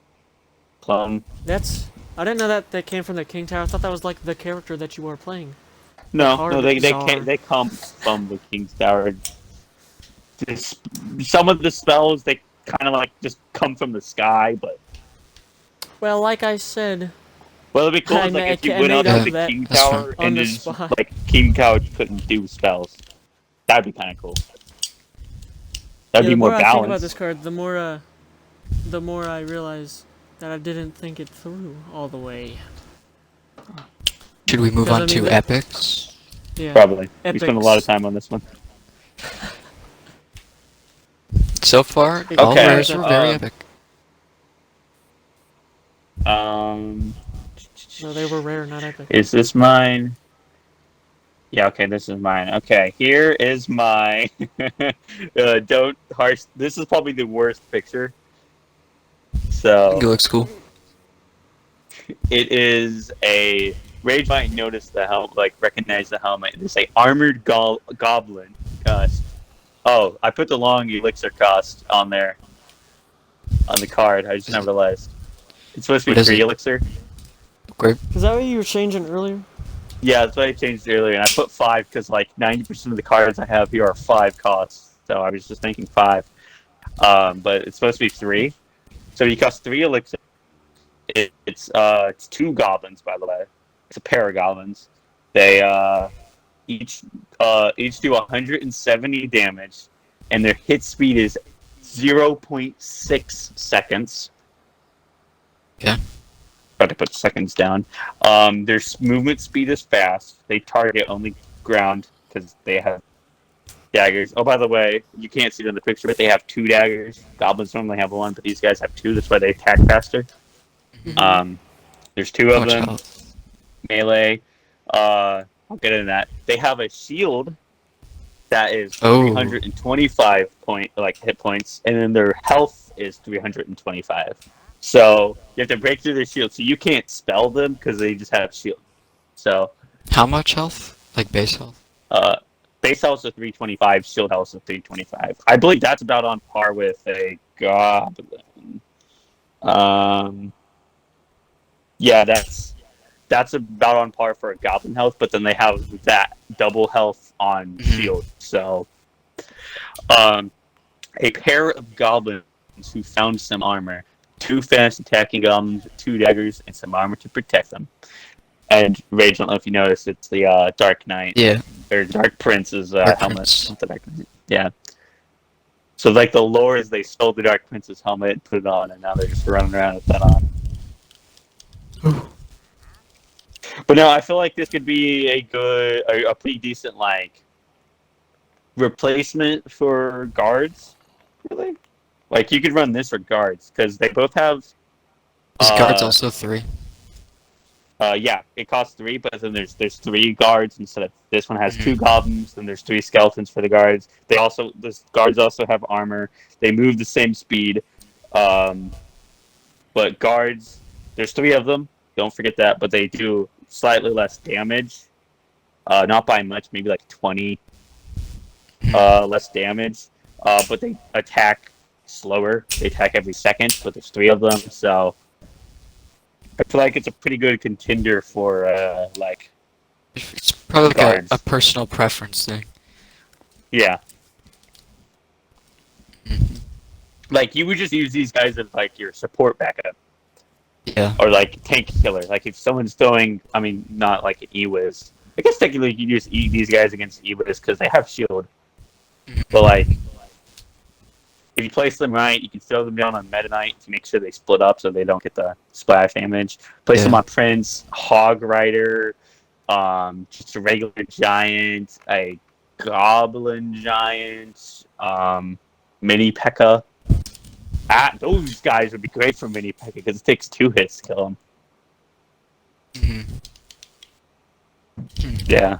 clone.
I didn't know that came from the king tower. I thought that was like the character that you were playing.
No, they
Czar.
they come from the King's Tower. Some of the spells they kind of like just come from the sky, but
Well, like I said,
well, it'd be cool
I
if you
I
went
made
up
up
to the
that
King
That's
Tower
on
and
the
just
spot.
like King Tower couldn't do spells. That'd be kind of cool. That'd
yeah,
be
the
more
more I think about
balanced.
this card, the more I realize that I didn't think it through all the way.
Should we move
Because, I
on
mean,
to
the-
epics?
Yeah.
Probably. We spent a lot of
Epics.
time on this one.
So far,
Okay,
all rares were very
um,
epic.
No, they were rare, not epic.
Is this mine? Yeah, okay, this is mine. Okay, here is my don't harsh. This is probably the worst picture.
I
So
think it looks cool.
it is a Rage might notice the helmet, like recognize the helmet. It's a armored goblin cost. Oh, I put the long elixir cost on there on the card. I just now realized it's supposed to
What
be
is
3
it?
elixir.
Great.
Is that what you were changing earlier?
Yeah, that's what I changed earlier, and I put 5 because like 90% of the cards I have here are 5 costs. So I was just thinking 5. But it's supposed to be 3. So you cost 3 elixir. It's 2 goblins, by the way. It's a pair of goblins. They each do 170 damage, and their hit speed is 0.6 seconds.
Yeah.
Got to put seconds down. Their movement speed is fast. They target only ground because they have daggers. Oh, by the way, you can't see it in the picture, but they have 2 daggers. Goblins normally have 1, but these guys have 2. That's why they attack faster. There's 2
How
of
much
them.
health?
Melee. I'll get into that. They have a shield that is
Oh.
325 hit points, and then their health is 325. So you have to break through their shield. So you can't spell them because they just have shield. So
How much health? Like base health?
base health is 325, shield health is 325. I believe that's about on par with a goblin. Yeah, that's about on par for a goblin health, but then they have that double health on shield. So, a pair of goblins who found some armor, 2 fast attacking goblins with 2 daggers and some armor to protect them. And Rage, I don't know if you noticed, it's the Dark Knight.
Yeah.
Or Dark Prince's
Dark
helmet.
Prince.
Not the Dark Knight. Yeah. So like the lore is they stole the Dark Prince's helmet and put it on, and now they're just running around with that on. But no, I feel like this could be a pretty decent like replacement for guards. Really, like you could run this for guards because they both have.
Is guards also 3?
Yeah, it costs 3, but then there's 3 guards instead of this one has 2
Mhm.
goblins. Then there's 3 skeletons for the guards. The guards also have armor. They move the same speed, um, but guards there's 3 of them. Don't forget that, but they do slightly less damage. Not by much, maybe like 20 less damage. But they attack slower. They attack every second, but there's 3 of them, so I feel like it's a pretty good contender for like
It's probably like a
guards.
personal preference thing.
Yeah,
Mhm.
like you would just use these guys as like your support backup
Yeah.
or like tank killer. Like if someone's throwing, I mean, not like an Ewiz. I guess technically you just eat these guys against Ewiz because they have shield. But like if you place them right, you can throw them down on Meta Knight to make sure they split up so they don't get the splash damage. Place them
Yeah.
on Prince, Hog Rider, just a regular giant, a goblin giant, mini P.E.K.K.A. Those guys would be great for mini P.E.K.K.A because it takes 2 hits to kill them.
Mhm. Hmm.
Yeah.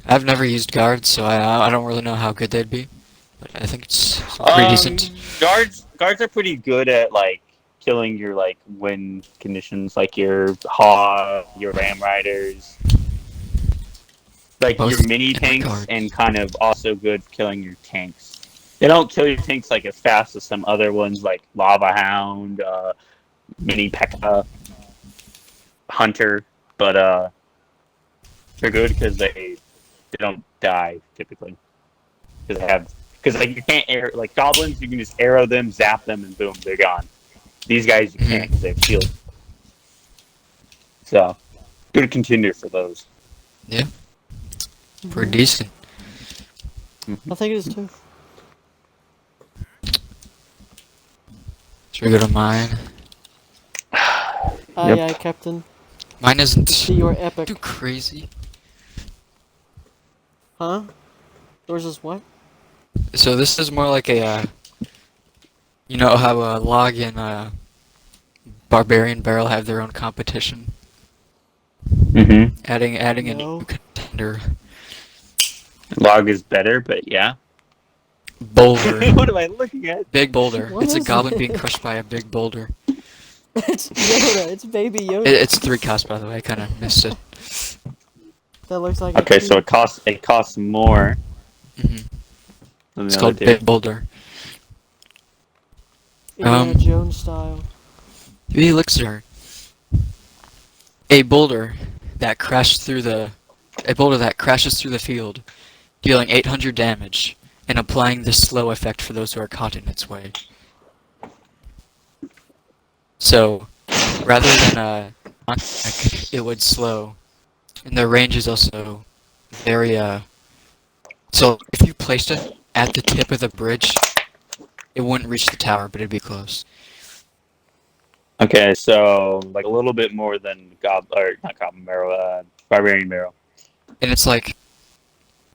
I've never used guards, so I don't really know how good they'd be, but I think it's pretty decent.
Guards are pretty good at like killing your like win conditions, like your Hog, your Ram Riders, like
Both
your mini
in
tanks,
regards.
and kind of also good killing your tanks. They don't kill your tanks like as fast as some other ones, like Lava Hound, Mini P.E.K.K.A, Hunter, but they're good because they don't die typically because like you can't air like goblins, you can just arrow them, zap them, and boom, they're gone. These guys you can't because they have shield. So good contender for those.
Yeah. Pretty decent.
I think it is too.
Should we go to mine?
Aye,
Yep.
aye, Captain.
Mine isn't
See your epic.
too crazy.
Huh? Yours is what?
So this is more like a, you know how Log and Barbarian Barrel have their own competition?
Mm-hmm.
Adding a
No.
new contender.
Log is better, but yeah.
Boulder.
What am I looking at?
Big boulder.
What
It's a
is
goblin
it?
being crushed by a big boulder.
It's Yoda. It's Baby Yoda.
It's 3 costs, by the way. I kind of missed it.
That looks like
Okay,
a
so
tree.
it costs more
Hmm.
than
It's
the other
called
2.
Big Boulder.
Indiana Jones style.
The elixir. A boulder that crashes through the field, dealing 800 damage and applying the slow effect for those who are caught in its way. So, rather than knockback, it would slow, and the range is also very So if you placed it at the tip of the bridge, it wouldn't reach the tower, but it'd be close.
Okay, so like a little bit more than not Goblin Barrel, Barbarian Barrel.
And it's like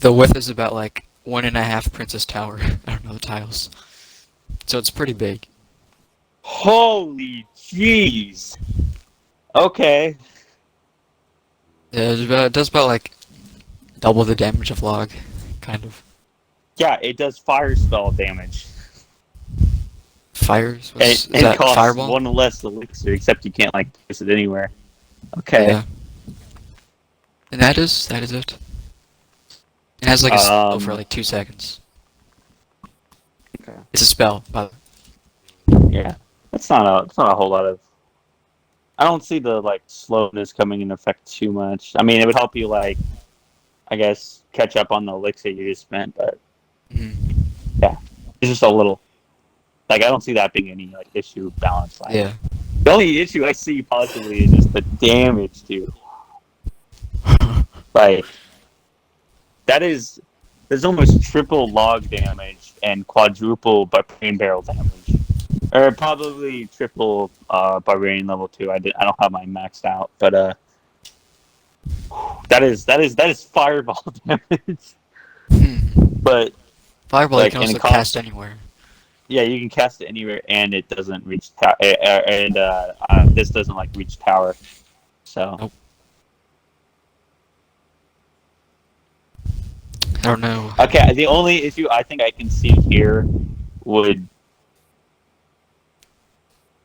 the width is about like 1.5 Princess Tower. I don't know the tiles. So it's pretty big.
Holy jeez. Okay.
Yeah, it does about like double the damage of Log, kind of.
Yeah, it does fire spell damage.
Fires? Is
And
that
costs
Fireball?
1 less elixir, except you can't like place it anywhere. Okay.
Yeah. And that is it. It has like a spell for like 2 seconds.
Okay.
It's a spell, but
Yeah. That's not a whole lot of. I don't see the like slowness coming into effect too much. I mean, it would help you like, I guess, catch up on the elixir you just spent, but yeah, it's just a little. Like I don't see that being any like issue balance.
yeah.
The only issue I see possibly is just the damage, dude. Like there's almost triple Log damage and quadruple Barbarian Barrel damage, or probably triple Barbarian level 2. I don't have mine maxed out, but that is Fireball damage. But
Fireball
like,
you can
and
also
it
cast anywhere.
yeah, you can cast it anywhere, and it doesn't reach tower, and this doesn't like reach tower. So
Nope. I don't know.
okay, the only issue I think I can see here would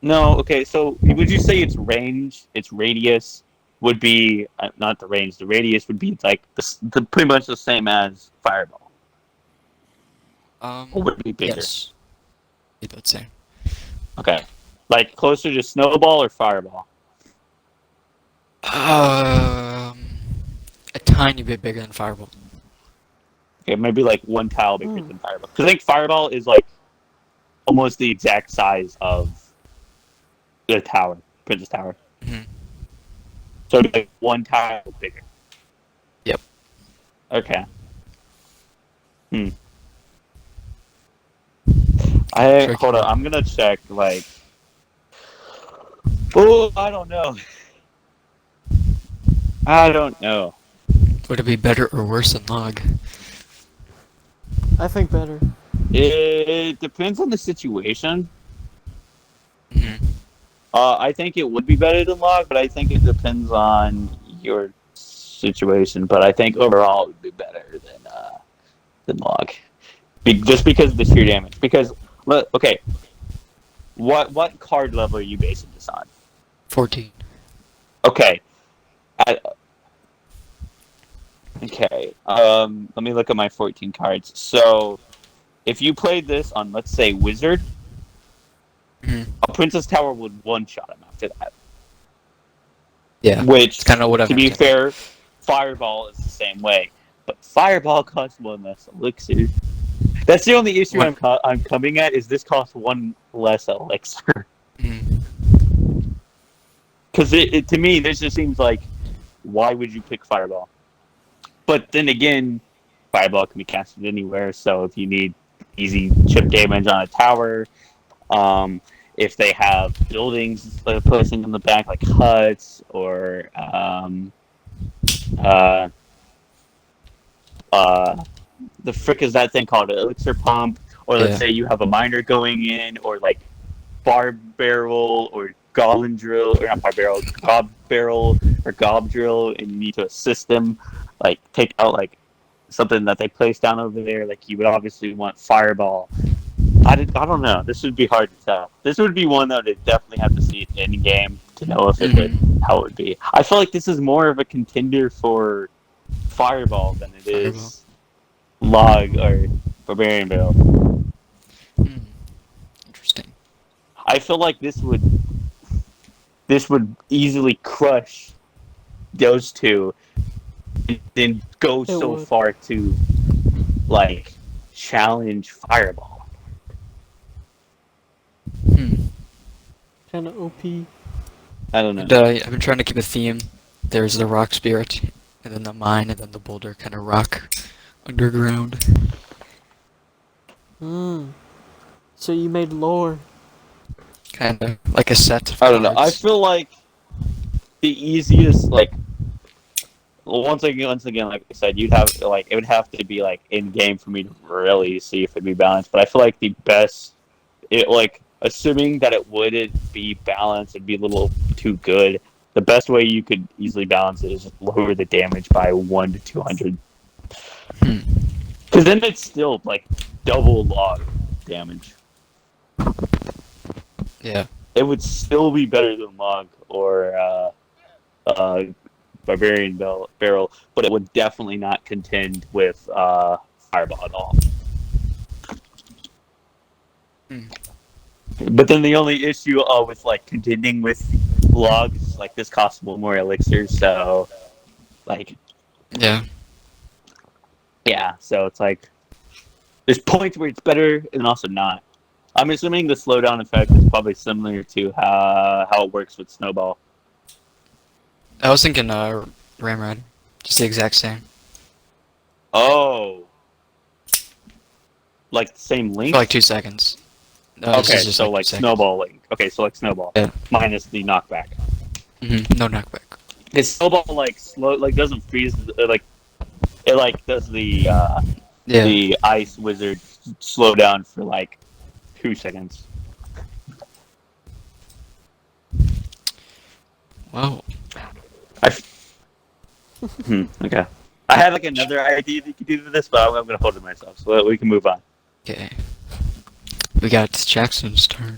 no. Okay, so would you say its range, its radius would be not the range? The radius would be like the pretty much the same as Fireball, or would it be bigger?
Yes. Let's say.
Okay, like closer to Snowball or Fireball?
A tiny bit bigger than Fireball.
Okay, maybe like one tile bigger
Hmm.
than Fireball. Because I think Fireball is like almost the exact size of the tower, Princess Tower.
Hmm.
So it'd be like one tile bigger.
Yep.
Okay.
Sure
Hold on. I'm gonna check. Like, oh, I don't know. I don't know.
Would it be better or worse than Log?
I think better.
It depends on the situation.
Hmm.
I think it would be better than Log, but I think it depends on your situation. But I think overall it would be better than Log, just because of the sheer damage. Because okay, what card level are you basing this on?
14.
Okay. Okay. Let me look at my 14 cards. So, if you played this on, let's say, Wizard,
Hmm.
a Princess Tower would one-shot him after that.
Yeah.
Which,
It's kind of what
to be fair, Fireball is the same way. But Fireball costs one less elixir. That's the only issue I'm coming at, is this costs one less elixir.
Hmm.
Because to me, this just seems like, why would you pick Fireball? But then again, Fireball can be casted anywhere, so if you need easy chip damage on a tower, if they have buildings placing in the back, like huts, or the frick is that thing called? An elixir pump, or let's say you have a miner going in, or like bar barrel, or goblin drill, or not bar barrel, gob barrel, or gob drill, and you need to assist them, like take out like something that they place down over there. Like you would obviously want Fireball. I don't know. This would be hard to tell. This would be one that would definitely have to see it in game to know if it would, how it would be. I feel like this is more of a contender for Fireball than it is Log or Barbarian Barrel.
Interesting.
I feel like this would easily crush those two, and then go so far to like challenge Fireball.
Kind of OP.
I don't know.
And, I've been trying to keep a theme. There's the rock spirit, and then the mine, and then the boulder kind of rock underground.
So you made lore.
Kind of like a set of
I don't know. I
cards.
feel like the easiest, like, once again, like I said, you'd have like it would have to be like in game for me to really see if it'd be balanced. But I feel like the best, assuming that it wouldn't be balanced, it'd be a little too good. The best way you could easily balance it is just lower the damage by 1 to 200. Because then it's still like double Log damage.
Yeah.
It would still be better than Log or Barbarian Barrel, but it would definitely not contend with Fireball at all. But then the only issue with like contending with Logs, like this costs one more elixir, so like
Yeah.
so it's like there's points where it's better and also not. I'm assuming the slowdown effect is probably similar to how it works with Snowball.
I was thinking Ramrod. Just the exact same.
Oh. Like the same length?
For like 2 seconds. No,
okay,
just
so like Snowball length. Okay, so like Snowball.
Yeah.
Minus the knockback.
No knockback.
Is Snowball like slow, like doesn't freeze, like it like does the ice wizard slow down for like 2 seconds.
Wow.
Okay. I had like another idea that you could do for this, but I'm gonna hold it myself so we can move on.
Okay. We got Jackson's turn.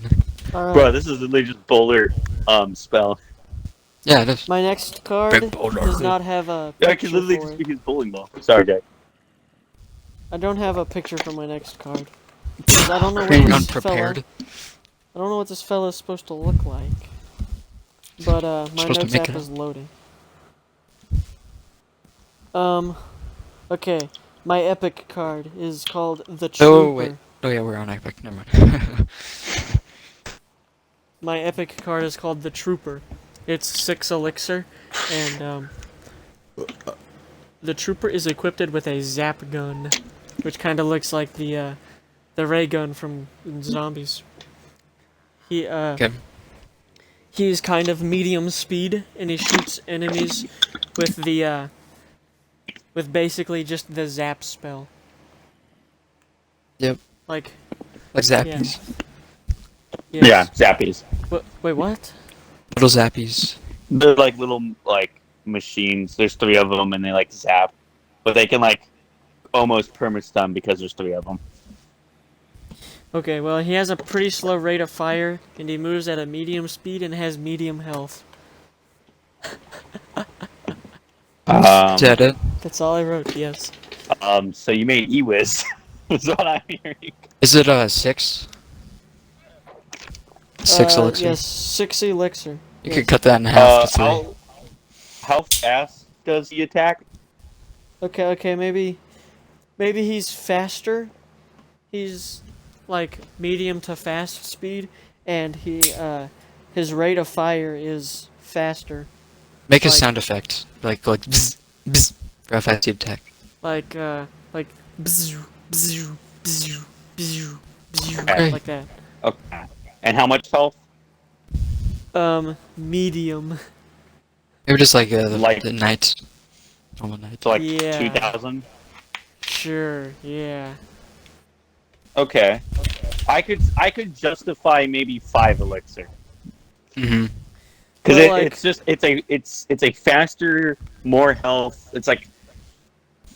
Alright.
Bro, this is literally just bowler spell.
Yeah, it is.
My next card
Big boulder.
does not have a
I can
picture
literally
for
just
it.
be his bowling ball. Sorry, Jack.
I don't have a picture for my next card. 'Cause I don't know what
Being
this
unprepared.
I don't know what this fella is supposed to look like. But my
Supposed to
notes
make
app
it up.
is loading. Okay. My epic card is called the Trooper.
Oh, wait. Oh, yeah, we're on Epic. Never mind.
My epic card is called the Trooper. It's 6 elixir, and the Trooper is equipped with a zap gun, which kind of looks like the ray gun from Zombies.
Okay.
He's kind of medium speed, and he shoots enemies with the with basically just the zap spell.
Yep.
Like,
Like Zappies.
yes.
Yeah, zappies.
Wait, what?
Little Zappies.
They're like little like machines. There's 3 of them, and they like zap, but they can like almost perma-stun because there's 3 of them.
Okay, well, he has a pretty slow rate of fire, and he moves at a medium speed and has medium health.
Is that it?
That's all I wrote, yes.
So you made Ewiz. Is what I'm hearing.
Is it 6? 6 elixir?
Yes, 6 elixir.
You
Yes.
could cut that in half to 3.
How fast does he attack?
Okay, maybe he's faster. He's like medium to fast speed, and his rate of fire is faster.
Make a
like-
sound effect. Like bzz, bzz, for how fast you attack.
Like bzzz, bzzz, bzzz, bzzz, bzzz,
Okay.
like that.
Okay. And how much health?
Medium.
Maybe just like
Like-
the knight. Normal knight.
So like
Yeah.
2,000?
Sure, yeah.
Okay. I could justify maybe 5 elixir.
Mm-hmm.
Because
But, like-
it's a faster, more health. It's like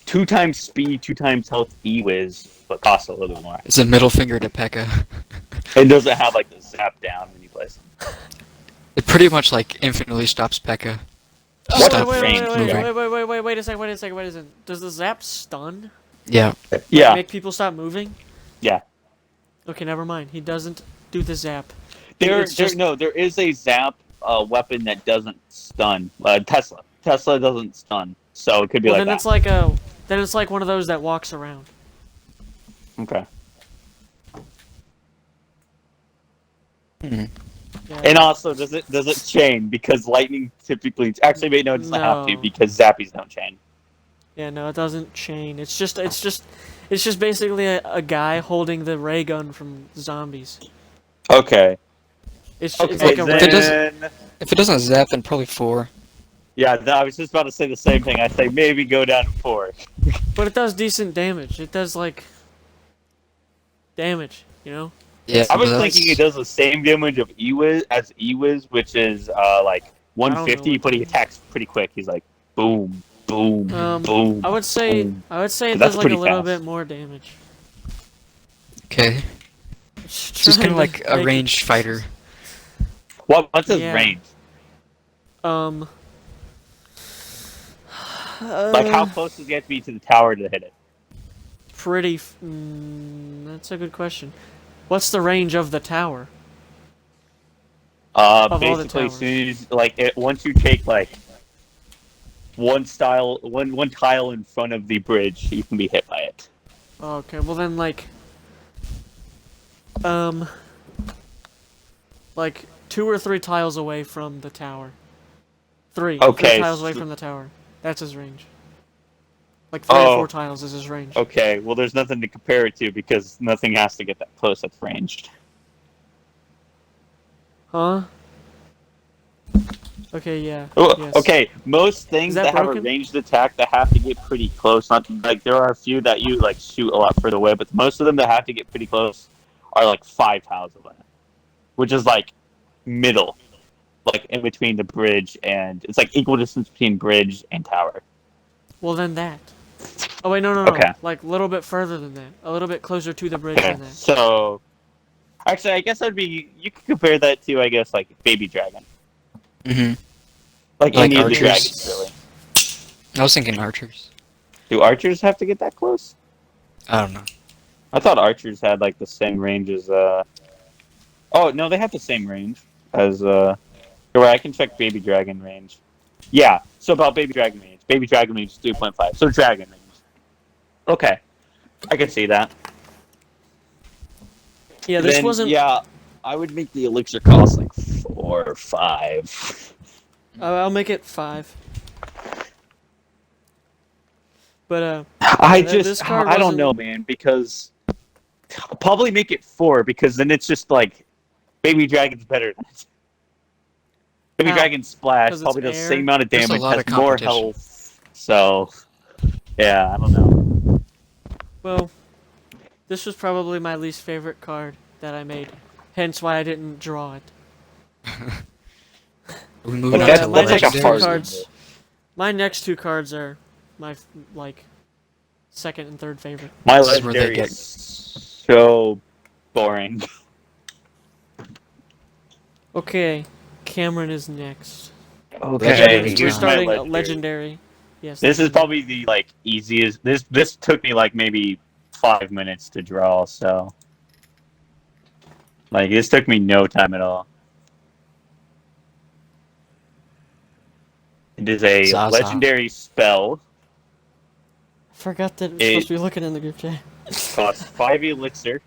2 times speed, 2 times health E-Wiz, but costs a little bit more.
It's a middle finger to P.E.K.K.A.
It doesn't have like the zap down when you place it.
It pretty much like infinitely stops P.E.K.K.A.
Oh,
Stop
wait,
range,
wait a second. Does the zap stun?
Yeah.
Yeah.
Make people stop moving?
Yeah.
Okay, never mind. He doesn't do the zap.
There
It's just-
is a zap weapon that doesn't stun. Tesla. Tesla doesn't stun, so it could be
Well,
like
then
that.
it's like one of those that walks around.
Okay.
Hmm.
Yeah.
And also, does it chain? Because lightning typically, actually, wait, no, it doesn't have to
No.
because zappies don't chain.
Yeah, no, it doesn't chain. It's just basically a guy holding the ray gun from Zombies.
Okay.
It's
Okay.
like a
If it
ray.
doesn't- If it doesn't zap, then probably 4.
Yeah, I was just about to say the same thing. I'd say maybe go down to 4.
But it does decent damage. It does like damage, you know?
Yeah.
I was
but
thinking
that's-
it does the same damage of Ewiz, which is like
I
150,
don't know
but he
what-
attacks pretty quick. He's like boom, boom,
I
boom.
would say
boom.
it
That's
does like a
pretty
little
fast.
bit more damage.
Okay.
Just
He's kind
trying
of
to
like a
make it-
ranged fighter.
What's his
Yeah.
range?
Um.
Like how close does he have to be to the tower to hit it?
That's a good question. What's the range of the tower? all the
Basically, as
towers.
soon as once you take like one tile in front of the bridge, you can be hit by it.
Okay, well then like 2 or 3 tiles away from the tower. 3.
Okay,
3 tiles away
so-
from the tower. That's his range. Like 3 or
Oh.
4 tiles is his range.
Okay, well, there's nothing to compare it to because nothing has to get that close that's ranged.
Huh? Okay, yeah.
Oh,
Yes.
Okay, most things
Is that
that have a
broken?
ranged attack that have to get pretty close. Not like there are a few that you like shoot a lot further away, but most of them that have to get pretty close are like 5 tiles away, which is like middle, like in between the bridge and it's like equal distance between bridge and tower.
Well, then that. Oh wait, no.
Okay.
Like a little bit further than that. A little bit closer to the bridge
Okay.
than that.
So, actually, I guess that'd be. You could compare that to, I guess, like Baby Dragon.
Mm-hmm.
Like
Like
any of the
archers.
dragons, really.
I was thinking archers.
Do archers have to get that close?
I don't know.
I thought archers had like the same range as. Oh no, they have the same range as. Here, I can check Baby Dragon range. Yeah. So about Baby Dragon range. Baby Dragon range is 3.5. So Dragon range. Okay, I can see that.
Yeah, this
Then,
wasn't.
Yeah, I would make the elixir cost like 4 or 5.
I'll make it 5. But this card
I don't
wasn't-
know, man, because I'll probably make it 4 because then it's just like Baby Dragon's better than it. Baby
How?
Dragon Splash
'Cause it's
probably does the
air?
same amount of
There's a
damage,
lot
has
of
more
competition.
health. So, yeah, I don't know.
Well, this was probably my least favorite card that I made. Hence why I didn't draw it.
We move
But
on
that's-
to
that's like a
next
hard
two
one.
cards. My next 2 cards are my like second and third favorite.
My
This is where they
legendary
get-
is so boring.
Okay, Cameron is next.
Okay,
We're
here's
starting
my
a legendary. Yes.
This is probably the like easiest. This took me like maybe 5 minutes to draw. So, like, this took me no time at all. It is a
Zaza.
legendary spell.
I forgot that it was supposed to be looking in the group chat.
Costs 5 elixir,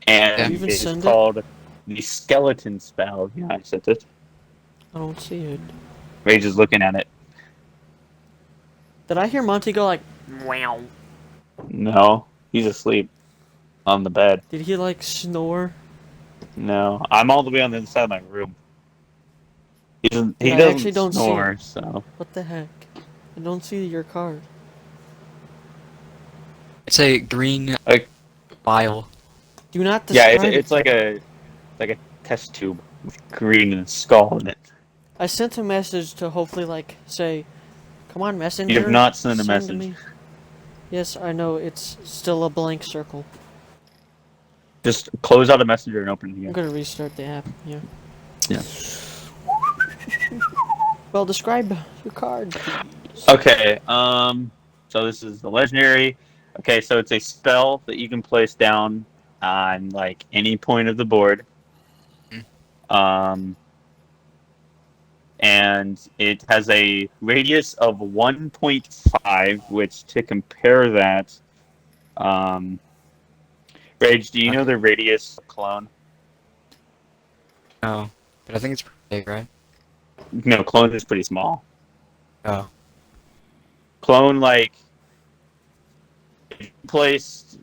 and
Did
you even
it's
send it?
called the skeleton spell. Yeah, I sent it.
I don't see it.
Rage is looking at it.
Did I hear Monty go like, wow?
No, he's asleep on the bed.
Did he like snore?
No, I'm all the way on the other side of my room. He doesn't. He
Yeah, I
doesn't
actually don't see
snore.
it.
So
What the heck? I don't see your card.
It's a green
Like-
Do
vial.
not
yeah,
describe
it's like a test tube with green and skull in it.
I sent a message to hopefully like say, come on, messenger.
You have not sent a
send
message.
me." Yes, I know. It's still a blank circle.
Just close out a messenger and open it
I'm
again.
gonna restart the app. Yeah.
Yeah.
Well, describe your card. Please.
Okay. So this is the legendary. Okay, so it's a spell that you can place down on like any point of the board. And it has a radius of 1.5, which to compare that, Rage, do you know the radius of clone?
No, but I think it's pretty big, right?
No, clone is pretty small.
Oh.
Clone, like, placed,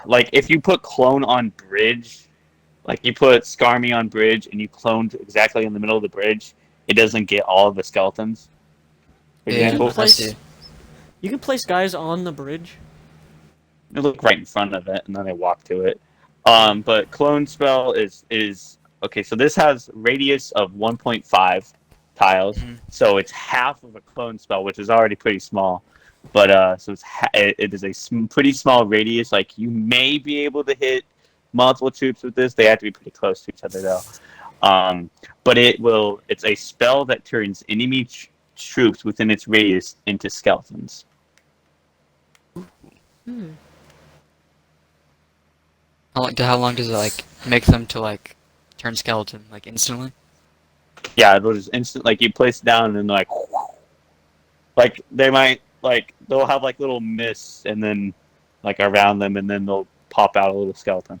like, if you put clone on bridge, like you put Skarmy on bridge and you cloned exactly in the middle of the bridge, it doesn't get all of the skeletons. For
Yeah,
example,
I
place-
see.
You can place guys on the bridge.
they look right in front of it and then they walk to it. But clone spell is okay. So this has radius of 1.5 tiles,
Mhm.
so it's half of a clone spell, which is already pretty small. But so it is a pretty small radius. Like you may be able to hit multiple troops with this. They have to be pretty close to each other though. But it's a spell that turns enemy troops within its radius into skeletons.
Hmm.
How long does it like make them to like turn skeleton like instantly?
Yeah, it'll just instant, like you place it down and then like they might like they'll have like little mists and then like around them and then they'll pop out a little skeleton.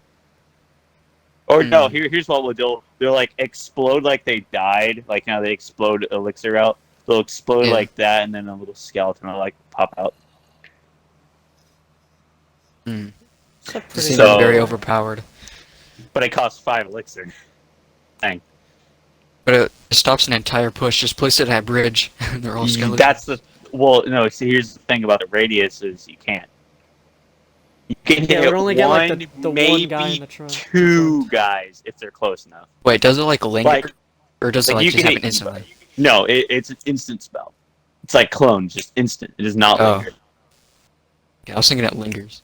Or no, here's what we'll do. They'll like explode like they died, like how they explode elixir out. They'll explode
Yeah.
like that and then a little skeleton will like pop out.
Hmm.
It's a
It
pretty.
seems
So-
very overpowered.
But it costs 5 elixir. Dang.
But it stops an entire push. Just place it at bridge, and they're all skeletons.
That's the no. See, here's the thing about the radius is you can't. You can
Yeah,
hit
we'd only get like
one,
the
maybe
one guy in the trunk.
two guys if they're close enough.
Wait, does it like linger,
Like-
or does it
like,
like
you
just
can
happen
hit-
instantly?
No, it's an instant spell. It's like clone, just instant. It does not
Oh.
linger.
Yeah, I was thinking it lingers.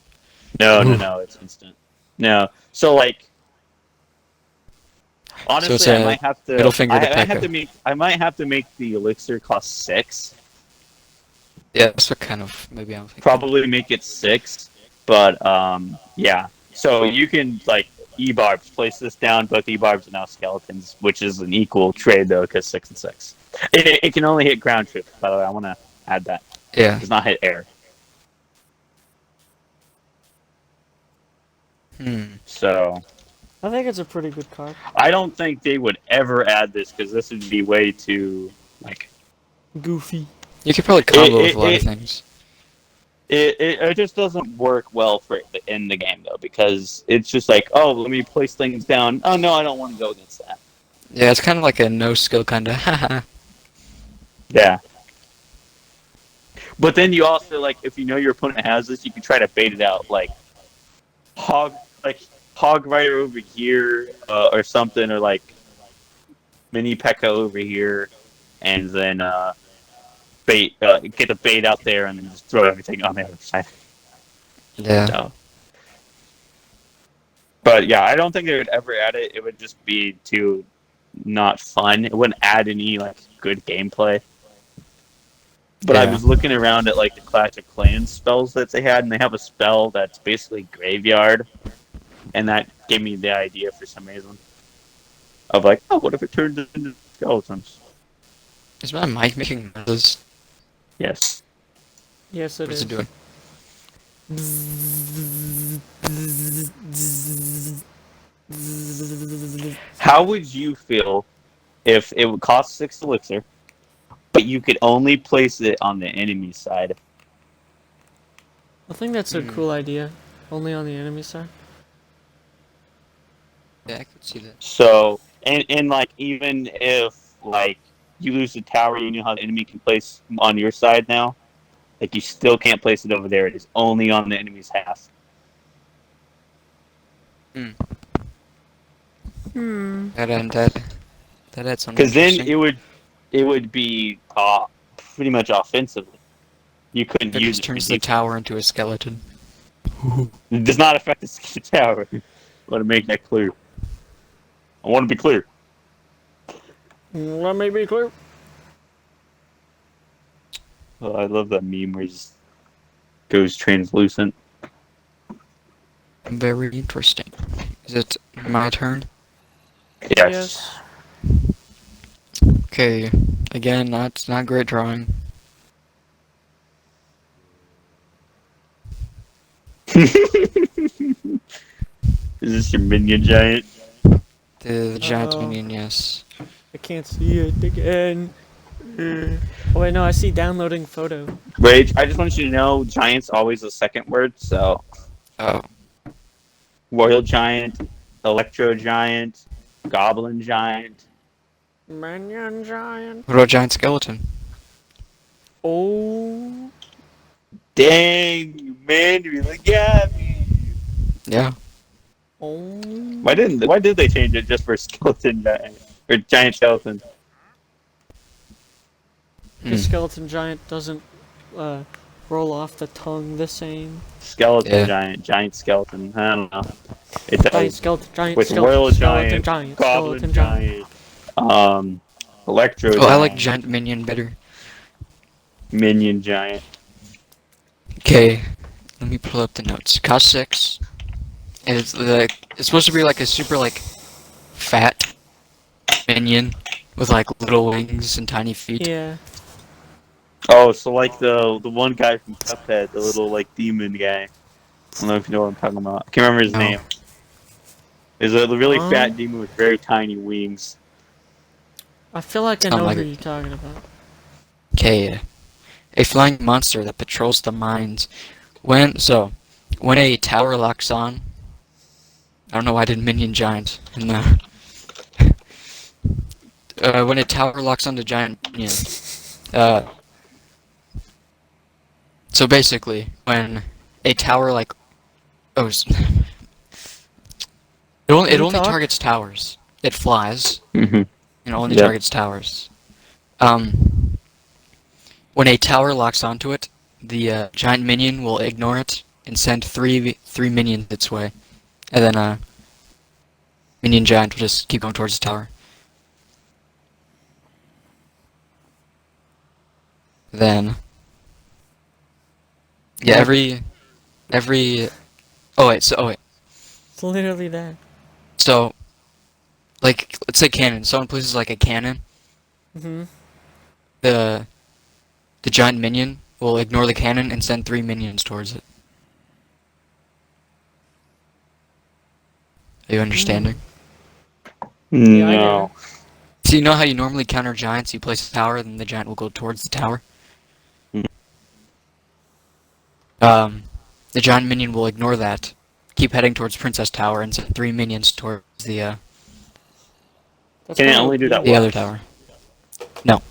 No, it's instant. No, so like
So it's
honestly,
a middle finger to Pekka.
I might have to make the elixir cost 6.
Yeah, that's what kind of maybe I'm thinking.
Probably make it 6, but yeah. So you can like E-barbs, place this down. Both E-barbs are now skeletons, which is an equal trade though, because 6 and 6. It can only hit ground troops. By the way, I want to add that.
Yeah.
It does not hit air. So
I think it's a pretty good card.
I don't think they would ever add this because this would be way too like
Goofy.
You could probably combo with a lot of things.
It just doesn't work well for in the game though because it's just like, oh, let me place things down. Oh no, I don't want to go against that.
Yeah, it's kind of like a no skill kind of. Haha.
Yeah. But then you also like if you know your opponent has this, you can try to bait it out like hog right over here or something, or like mini P.E.K.K.A over here, and then bait get the bait out there and then just throw everything on the other side.
Yeah.
So. But yeah, I don't think they would ever add it. It would just be too not fun. It wouldn't add any like good gameplay. But I was looking around at like the Clash of Clans spells that they had, and they have a spell that's basically graveyard, and that gave me the idea for some reason of like, oh, what if it turns into skeletons?
Is my mic making noises?
Yes.
Yes, it
What is
is.
it doing?
How would you feel if it would cost 6 elixir, but you could only place it on the enemy side?
I think that's a cool idea. Only on the enemy side.
Yeah, I could see that.
So, and like, even if, like, you lose the tower, you know how the enemy can place on your side now? Like, you still can't place it over there. It is only on the enemy's half.
That adds something.
Because then it would be pretty much offensively. You couldn't
It
use
just
it.
turns the tower into a skeleton.
It does not affect the tower. I want to make that clear. I want to be clear.
Let me be clear.
Oh, I love that meme where he just goes translucent.
Very interesting. Is it my turn?
Yes.
Okay. Again, not great drawing.
Is this your minion giant?
The giant
Uh-oh.
minion, yes.
I can't see it again. Oh wait, no, I see downloading photo.
Wait, I just want you to know, giant's always the second word, so...
Oh.
Royal giant, electro giant, goblin giant.
Minion giant.
What about giant skeleton?
Oh.
Dang, you man, you really got me.
Yeah.
Oh.
Why did they change it just for skeleton giant? Or giant skeleton?
The skeleton giant doesn't roll off the tongue the same.
Skeleton giant skeleton. I don't know. It
Giant
does.
skeleton giant.
With
skeleton,
royal
skeleton
giant,
giant.
goblin
Skeleton giant.
giant, electro
Oh,
giant.
I like giant minion better.
Minion giant.
Okay. Let me pull up the notes. Cost 6. And it's supposed to be like a super like fat minion with like little wings and tiny feet.
Yeah.
Oh, so like the one guy from Cuphead, the little like demon guy. I don't know if you know what I'm talking about. I can't remember his
No.
name. Is a really fat demon with very tiny wings.
I feel like I
Sound
know
like
who
it.
you're talking about.
Okay. A flying monster that patrols the mines. When a tower locks on. I don't know why I did minion giant in the. When a tower locks onto giant minion. So basically, when a tower like, it only
talk?
targets towers. It flies.
Mm-hmm.
And only
Yeah.
targets towers. When a tower locks onto it, the giant minion will ignore it and send three minions its way, and then minion giant will just keep going towards the tower. Then, yeah, every. Oh wait,
It's literally that.
so, like, let's say cannon. Someone places like a cannon.
Mm-hmm.
The giant minion will ignore the cannon and send 3 minions towards it. Are you understanding?
Yeah, I
No.
So you know how you normally counter giants? You place a tower, then the giant will go towards the tower.
Hmm.
The giant minion will ignore that, keep heading towards Princess Tower, and send 3 minions towards the
That's
Can it
kinda
only do that
OP.
the
once?
other tower. No,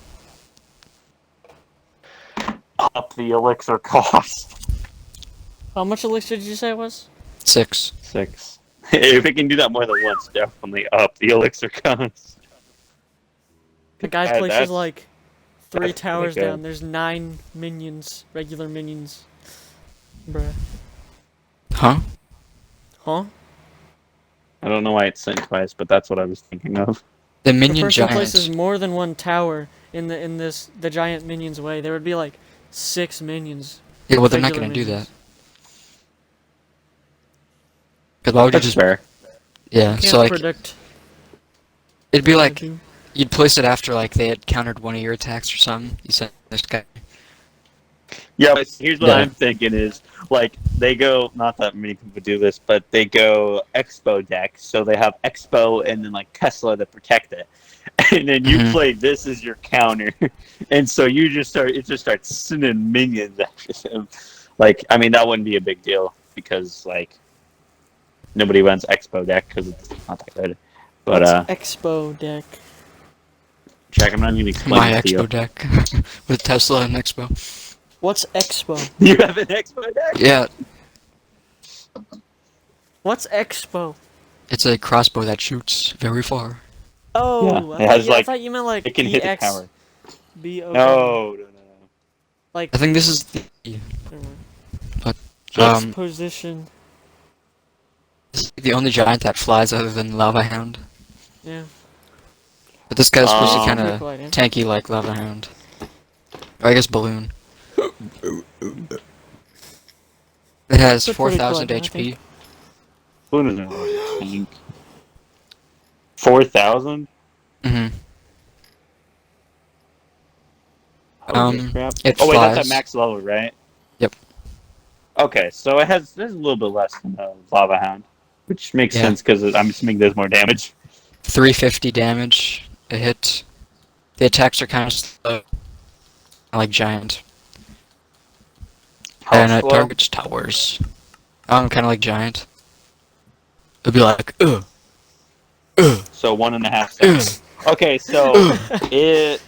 Up the elixir cost.
How much elixir did you say it was?
6.
6. If it can do that more than once, definitely up the elixir cost.
The guy
Yeah,
places like 3
that's
towers
pretty good.
down. There's 9 minions, regular minions. Bruh.
Huh?
Huh?
I don't know why it's sent twice, but that's what I was thinking of.
The
If a
minion
person places
giant.
more than 1 tower in the giant minion's way, there would be like 6 minions.
Yeah, well, they're not
regular
gonna do
minions.
that. Because why would you
That's
just?
fair.
Yeah,
Can't
so like
predict.
it'd be
what
like
they do.
you'd place it after like they had countered one of your attacks or something. You sent this guy.
Yeah, but here's what
Yeah.
I'm thinking is, like, they go, not that many people do this, but they go Expo deck, so they have Expo and then, like, Tesla to protect it. And then you
Mhm.
play this as your counter. And so it just starts sending minions after them. Like, I mean, that wouldn't be a big deal, because, like, nobody runs Expo deck, because it's not that good. But,
What's Expo deck?
check, I'm not even explaining
My
it to you.
Expo deck with Tesla and Expo.
What's Expo?
You have an Expo deck?
Yeah,
What's Expo?
it's a crossbow that shoots very far.
Oh,
Yeah, it has,
I
like,
thought you meant like
It can hit the
EX
tower.
BO.
No.
Like
I think this is the
never mind.
Just-
Exposition.
this is the only giant that flies other than Lava Hound.
Yeah.
But this guy's supposed to
Um,
kind
Pretty
of
cool idea.
tanky like Lava Hound. Or I guess Balloon. It has
It's a pretty cool
4,000
idea, I
HP.
think.
Who doesn't know? Tank. 4,000?
Mm-hmm.
Crap.
It
Oh wait, that's
flies.
at max level, right?
Yep.
Okay, so there's a little bit less than the Lava Hound, which makes
Yeah.
sense because I'm assuming there's more damage.
350 damage a hit. The attacks are kind of slow. I like giant.
How
And it
slow?
targets towers. Kind of like giant. It'd be like, ugh.
So 1.5 seconds. Okay, so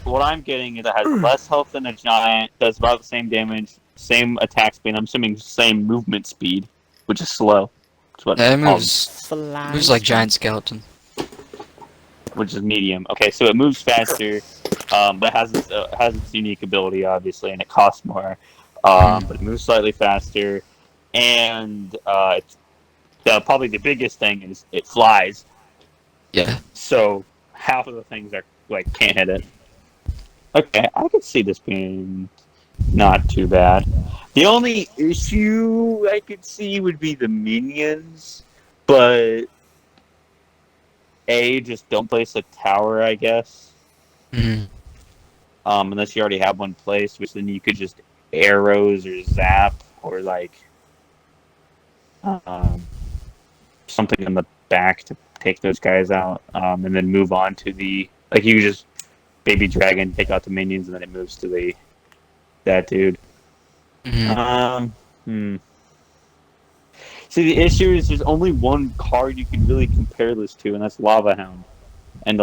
what I'm getting is it has less health than a giant, does about the same damage, same attack speed. I'm assuming same movement speed, which is slow. That's what
It
it's
moves,
Fly.
moves like giant skeleton.
which is medium. Okay, so it moves faster, but has its unique ability, obviously, and it costs more. But it moves slightly faster, and probably the biggest thing is it flies.
Yeah.
So half of the things are like can't hit it. Okay, I could see this being not too bad. The only issue I could see would be the minions, but just don't place a tower, I guess.
Mm.
Unless you already have one placed, which then you could just arrows or zap or like something in the back to take those guys out, and then move on to the you just baby dragon take out the minions, and then it moves to that dude.
Mm-hmm.
See, the issue is there's only one card you can really compare this to, and that's Lava Hound. And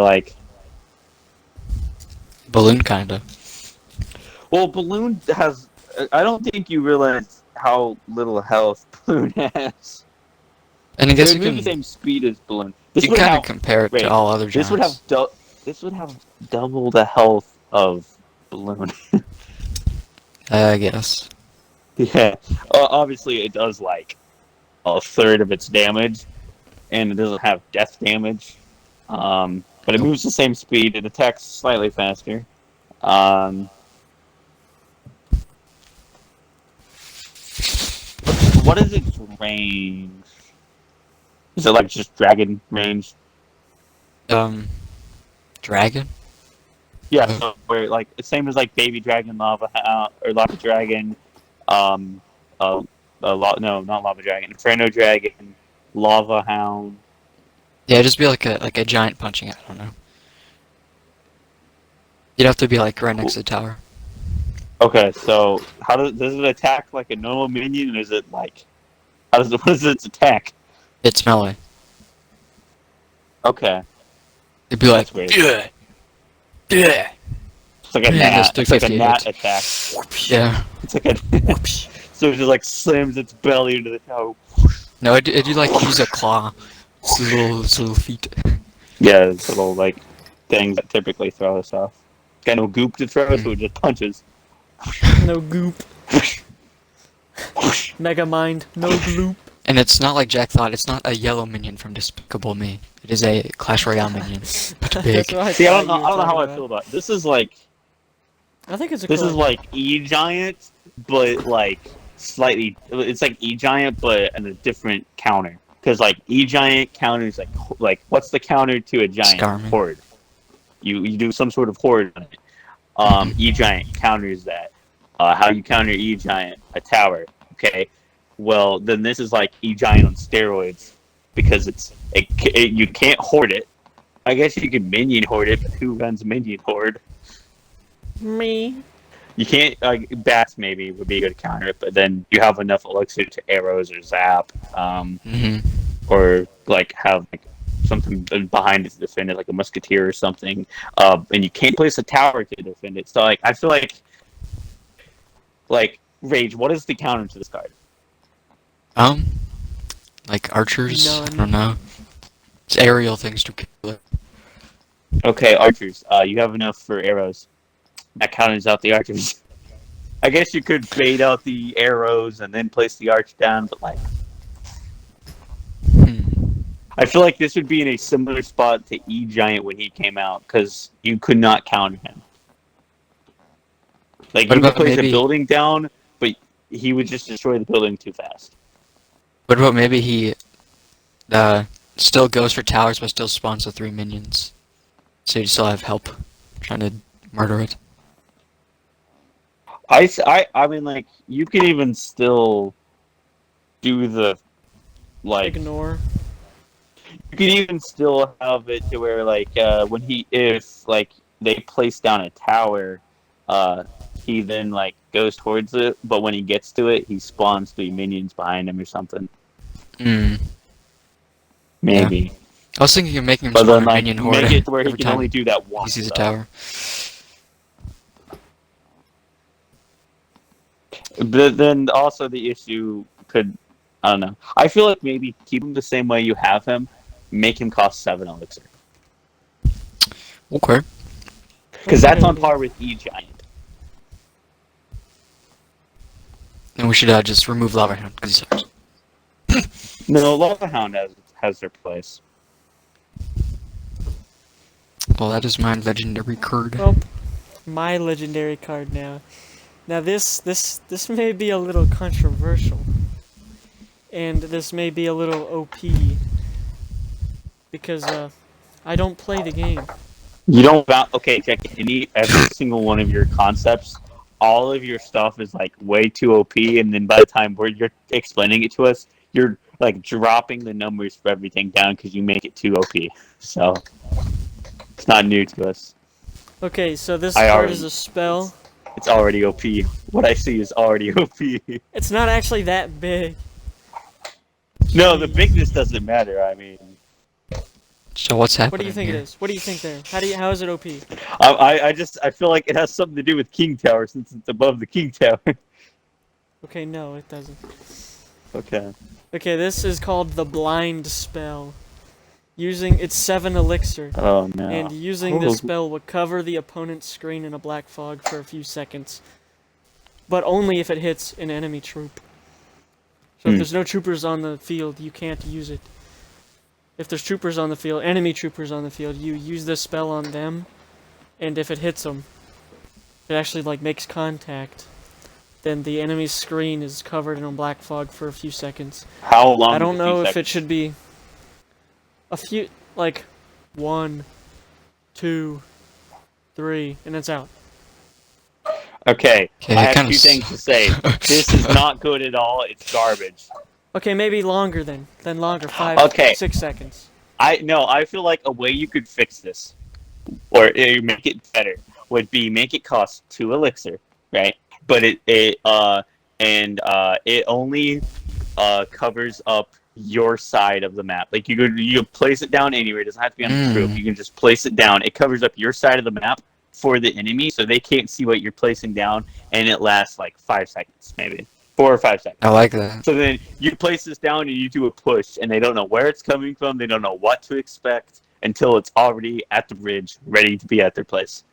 Balloon, kinda.
well, Balloon has. I don't think you realize how little health Balloon has.
And I guess
It
you
would
can,
move the same speed as Balloon.
you
would
kind
have-
of compare it
wait,
to all other giants.
This would have double the health of Balloon.
I guess.
Yeah. Obviously, it does like a third of its damage, and it doesn't have death damage. But it
Nope.
moves the same speed. It attacks slightly faster. Um, what is its range? Is it like just dragon range?
Dragon?
Yeah, so where like same as like baby dragon, lava or lava dragon, um, no, not lava dragon, inferno dragon, lava hound.
Yeah, just be like a giant punching it. I don't know. You'd have to be like right next to the tower.
Okay, so how does it attack like a normal minion? Or is it like what does its attack?
It's melee.
Okay,
It'd be like,
that's weird.
yeah, yeah.
It's like a
Yeah,
gnat.
just
It's like a
50
gnat
hits.
attack.
Yeah.
It's like a so it just like slams its belly into the tower.
No, it'd like use a claw. Its little feet.
Yeah, it's little like things that typically throw us off. Got no goop to throw, so it just punches.
No goop. Mega Mind. No gloop.
And it's not like Jack thought. It's not a yellow minion from Despicable Me. It is a Clash Royale minion. It's big.
That's what I
See, I
thought
don't know.
you
I don't know
were
how I
talking
feel about it. This is like
I think it's a
this is
cool.
like E Giant, but like slightly. It's like E Giant, but in a different counter. Because like E Giant counters like what's the counter to a giant
Scarman.
horde? You do some sort of horde on it. E Giant counters that. How you counter E Giant? A tower. Okay. Well, then this is like E Giant on steroids because you can't hoard it. I guess you could minion hoard it, but who runs minion hoard?
Me.
You can't. Bats maybe would be a good counter it, but then you have enough elixir to arrows or zap, or like have like something behind it to defend it, like a musketeer or something. And you can't place a tower to defend it. So like I feel like Rage. What is the counter to this card?
Like archers. I
None.
don't know. It's aerial things to kill it.
Okay, archers. You have enough for arrows. That counters out the archers. I guess you could bait out the arrows and then place the arch down, but like I feel like this would be in a similar spot to E Giant when he came out because you could not counter him. Like
What
you could
about
place
maybe-
a building down, but he would just destroy the building too fast.
What about maybe he still goes for towers but still spawns the 3 minions? So you still have help trying to murder it.
I mean, like you can even still do the like
Ignore.
you can even still have it to where like if like they place down a tower, he then like goes towards it, but when he gets to it, he spawns 3 minions behind him or something. Maybe.
I was thinking of making him
But
spawn
then
a
like
minion horde
make it to where he
every
can
time
only do that
he
once.
sees a
though.
tower.
But then also the issue I don't know. I feel like maybe keep him the same way you have him, make him cost 7 elixir.
Okay.
Because that's on par with E Giant.
And we should just remove Lava Hound because he sucks.
No, Lava Hound has their place.
Well, that is my legendary card.
Well, my legendary card now. Now this may be a little controversial, and this may be a little OP because I don't play the game.
You don't okay, check every single one of your concepts. All of your stuff is like way too OP, and then by the time you're explaining it to us, you're like dropping the numbers for everything down because you make it too OP. So it's not new to us.
Okay, so this card is a spell.
It's already OP. What I see is already OP.
It's not actually that big.
No, the bigness doesn't matter. I mean,
So what's happening
What do you think
here?
it is? What do you think there? How is it OP?
I feel like it has something to do with King Tower since it's above the King Tower.
Okay, no, it doesn't.
Okay.
Okay, this is called the Blind Spell. It's 7 elixir.
Oh no.
And using this spell will cover the opponent's screen in a black fog for a few seconds. but only if it hits an enemy troop. So if there's no troopers on the field, you can't use it. If there's troopers on the field, enemy troopers on the field, you use this spell on them, and if it hits them, it actually like makes contact. Then the enemy's screen is covered in a black fog for a few seconds.
How long?
I don't
is a few
know if
seconds?
it should be a few, like 1, 2, 3, and it's out.
Okay,
Okay,
I have
kinda
two things to say. This is not good at all. It's garbage.
Okay, maybe longer then. Then longer, 5,
Okay.
6 seconds.
I feel like a way you could fix this, or make it better, would be make it cost 2 elixir, right? But it only covers up your side of the map. Like you place it down anywhere. It doesn't have to be on the troop. You can just place it down. It covers up your side of the map for the enemy, so they can't see what you're placing down, and it lasts like 5 seconds, maybe 4 or 5 seconds.
I like that.
So then you place this down and you do a push, and they don't know where it's coming from. They don't know what to expect until it's already at the bridge, ready to be at their place.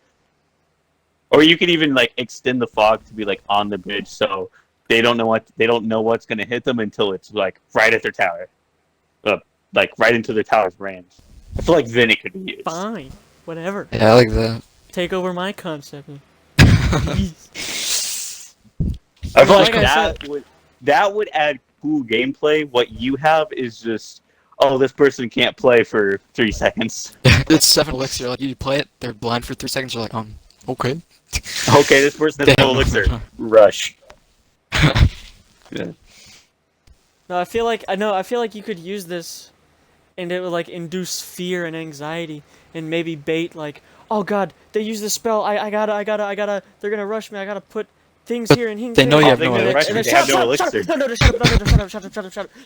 Or you could even like extend the fog to be like on the bridge, so they don't know what's going to hit them until it's like right at their tower, like right into their tower's range. I feel like then it could be used.
Fine. Whatever.
Yeah, I like that.
Take over my concept.
I feel
Like
like
I
that would add cool gameplay. What you have is just, oh, this person can't play for 3 seconds.
It's 7 elixir. Like you play it, they're blind for 3 seconds. You're like, okay.
Okay, this person has no elixir. Rush. Yeah.
No, I feel like you could use this, and it would like induce fear and anxiety, and maybe bait like, oh god, they use this spell. I gotta. They're gonna rush me. I gotta put things
But
here and here.
they know you have
they're
no
gonna rush
elixir.
me. They have no elixir.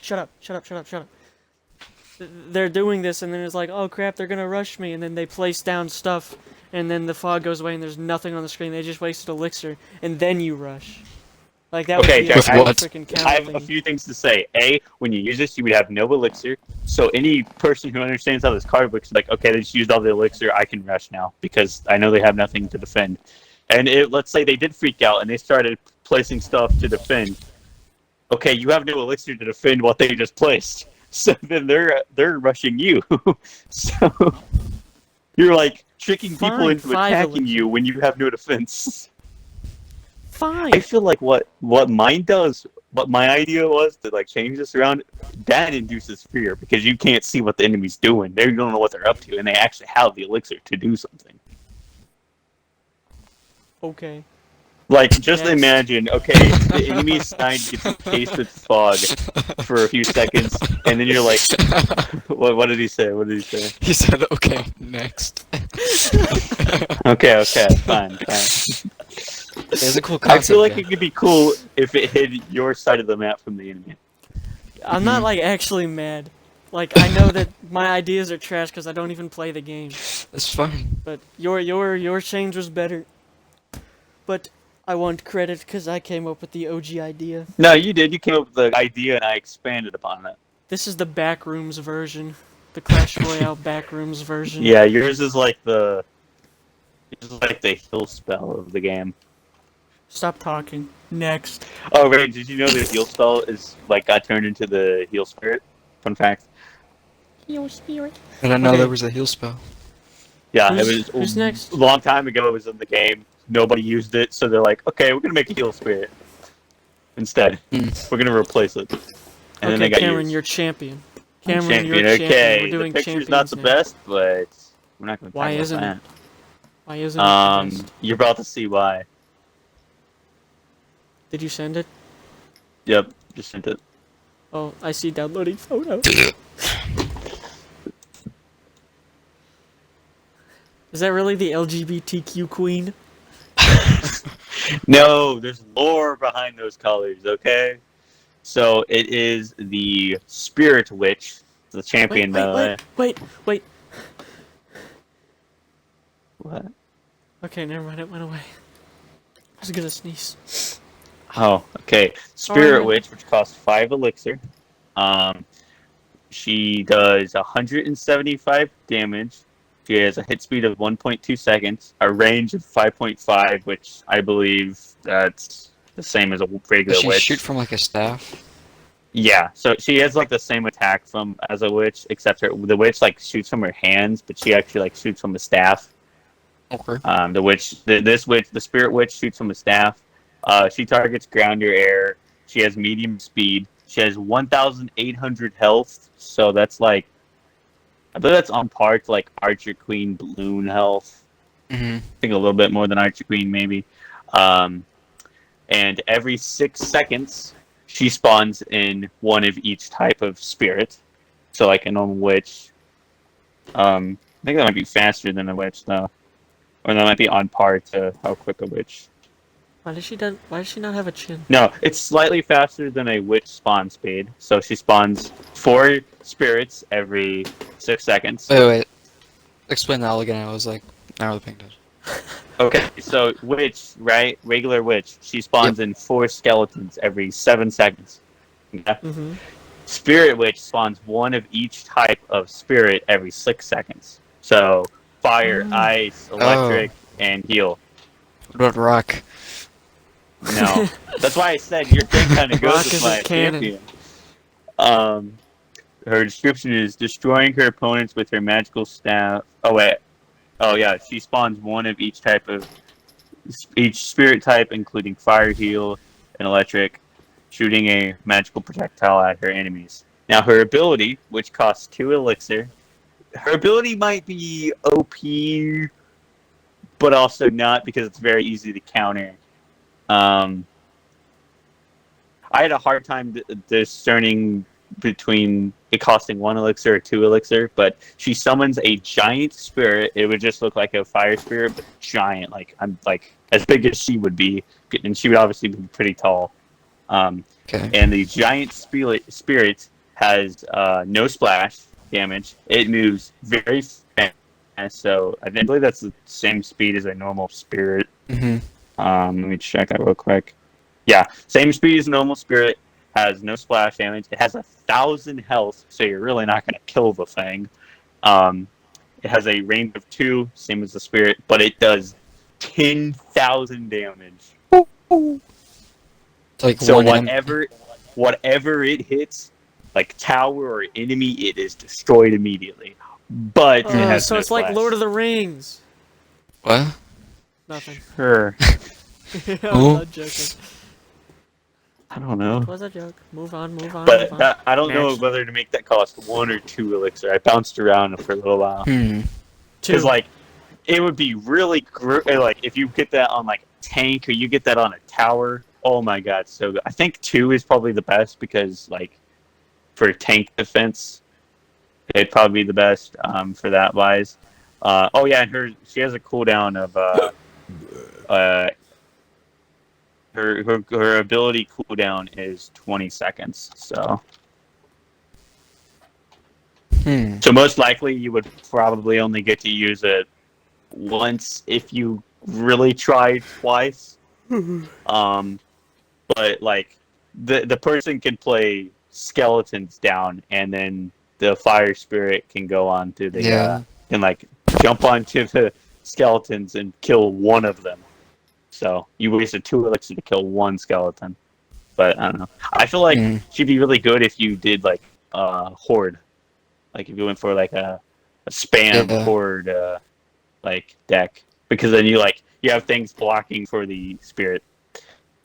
Shut up. They're doing this, and then it's like, oh crap, they're gonna rush me, and then they place down stuff, and then the fog goes away, and there's nothing on the screen. They just wasted elixir, and then you rush. Like that would
Okay,
be
Jack,
a
I have-
freaking
I have
counter
a
thing.
few things to say. A, when you use this, you would have no elixir. So any person who understands how this card works is like, okay, they just used all the elixir. I can rush now because I know they have nothing to defend. And let's say they did freak out and they started placing stuff to defend. Okay, you have no elixir to defend what they just placed. So then they're rushing you. So you're like tricking people
Fine,
into
5
attacking
elixir.
you when you have no defense.
Fine.
I feel like what mine does, what my idea was to like change this around, that induces fear because you can't see what the enemy's doing. They don't know what they're up to, and they actually have the elixir to do something.
Okay.
Like, just
Next.
imagine, okay, the enemy's side gets encased with fog for a few seconds, and then you're like, what did he say? What did he say?
He said, okay, next.
Okay, fine.
It's a cool
I
concept.
feel like
yeah.
it could be cool if it hid your side of the map from the enemy.
I'm not like actually mad. Like I know that my ideas are trash because I don't even play the game.
It's fine.
But your change was better. But I want credit because I came up with the OG idea.
No, you did. You came up with the idea, and I expanded upon it.
This is the Backrooms version, the Clash Royale Backrooms version.
Yeah, yours is like the heal spell of the game.
Stop talking. Next.
Oh, Ray, did you know the heal spell is like got turned into the heal spirit? Fun fact.
Heal spirit.
I didn't know
Okay.
there was a heal spell.
Yeah,
Who's next?
A long time ago. It was in the game. Nobody used it, so they're like, okay, we're gonna make a heal spirit instead. We're gonna replace it. And then they
Okay,
got
Cameron,
used.
you're champion.
I'm
Cameron, you're
champion.
champion.
Okay,
We're doing
the picture's
champions
not the
now.
best, but we're not gonna talk
Why
about
isn't
that.
it? Why isn't it the best?
You're about to see why.
Did you send it?
Yep, just sent it.
Oh, I see downloading photo. Is that really the LGBTQ queen?
No, there's lore behind those colors, okay? So it is the Spirit Witch, the champion, by the way.
Wait.
What?
Okay, never mind. It went away. I was gonna sneeze.
Oh, okay. Spirit
Alright.
Witch, which costs 5 elixir. She does 175 damage. She has a hit speed of 1.2 seconds, a range of 5.5, which I believe that's the same as a
Does
regular
she
witch.
shoot from like a staff?
Yeah, so she has like the same attack from as a witch, except the witch like shoots from her hands, but she actually like shoots from a staff.
Okay.
This witch, the spirit witch, shoots from a staff. She targets ground or air. She has medium speed. She has 1,800 health, so that's like, I believe that's on par to like Archer Queen balloon health.
Mm-hmm.
I think a little bit more than Archer Queen maybe. And every 6 seconds, she spawns in one of each type of spirit. So like a normal witch. I think that might be faster than a witch though. Or that might be on par to how quick a witch.
Why does she not have a chin?
No, it's slightly faster than a witch spawn speed. So she spawns 4 spirits every 6 seconds.
Wait. Explain that all again. I was like, not really paying attention.
Okay, so witch, right? Regular witch. She spawns in 4 skeletons every 7 seconds. Okay?
Mm-hmm.
Spirit witch spawns 1 of each type of spirit every 6 seconds. So fire, ice, electric, and heal.
What about rock?
No, that's why I said your thing kind of goes
Rock
with
is
my
a cannon.
champion. Her description is destroying her opponents with her magical staff. Oh wait, oh yeah, she spawns 1 of each type of each spirit type, including fire, heal, and electric, shooting a magical projectile at her enemies. Now her ability, which costs 2 elixir, her ability might be OP, but also not because it's very easy to counter. I had a hard time discerning between it costing 1 elixir or 2 elixir, but she summons a giant spirit. It would just look like a fire spirit, but giant, like I'm like as big as she would be, and she would obviously be pretty tall.
Okay.
And the giant spirit has no splash damage. It moves very fast, so I believe that's the same speed as a normal spirit.
Mm-hmm.
Let me check that real quick. Yeah, same speed as normal spirit. Has no splash damage. It has 1,000 health, so you're really not going to kill the thing. It has a range of 2, same as the spirit, but it does 10,000 damage.
Like
So
one
whatever it hits, like tower or enemy, it is destroyed immediately. But it has
So
no
it's like
splash.
Lord of the Rings.
What?
Nothing.
Sure.
I'm
Oh.
not joking.
I don't know.
It was a joke. Move on.
But
move on.
I don't know
Next.
whether to make that cost 1 or 2 elixir. I bounced around for a little while.
Hmm.
Because,
2.
like, it would be really like if you get that on like a tank or you get that on a tower. Oh my god, so good. I think 2 is probably the best because like for tank defense, it'd probably be the best for that wise. Oh yeah, and she has a cooldown of her ability cooldown is 20 seconds. So most likely you would probably only get to use it once if you really tried twice. But like the person can play skeletons down, and then the fire spirit can go on to the can like jump onto the skeletons and kill one of them. So you wasted 2 elixir to kill 1 skeleton. But I don't know. I feel like she'd be really good if you did like horde, like if you went for like a spam horde like deck, because then you have things blocking for the spirit.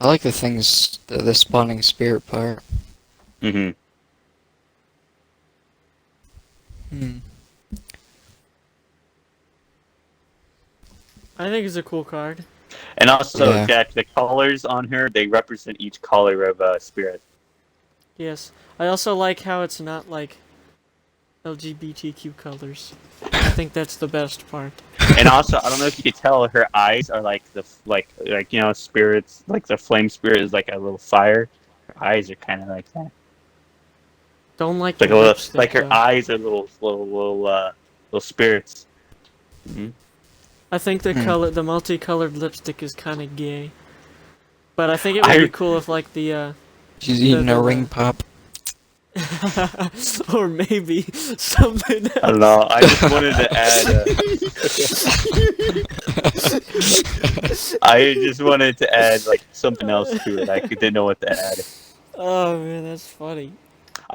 I like the things, the spawning spirit part.
Mm-hmm.
I think it's a cool card.
And also, Jack, the colors on her, they represent each color of spirit.
Yes. I also like how it's not like LGBTQ colors. I think that's the best part.
And also, I don't know if you could tell, her eyes are like spirits, like the flame spirit is like a little fire. Her eyes are kind of like that.
Don't like
Like
the lipstick,
like her
though.
eyes are little spirits. Mm-hmm.
I think the multicolored lipstick is kind of gay. But I think it would be cool if like the
She's eating a ring pop.
Or maybe something else.
I don't know. I just wanted to add. I just wanted to add like something else to it. I didn't know what to add.
Oh man, that's funny.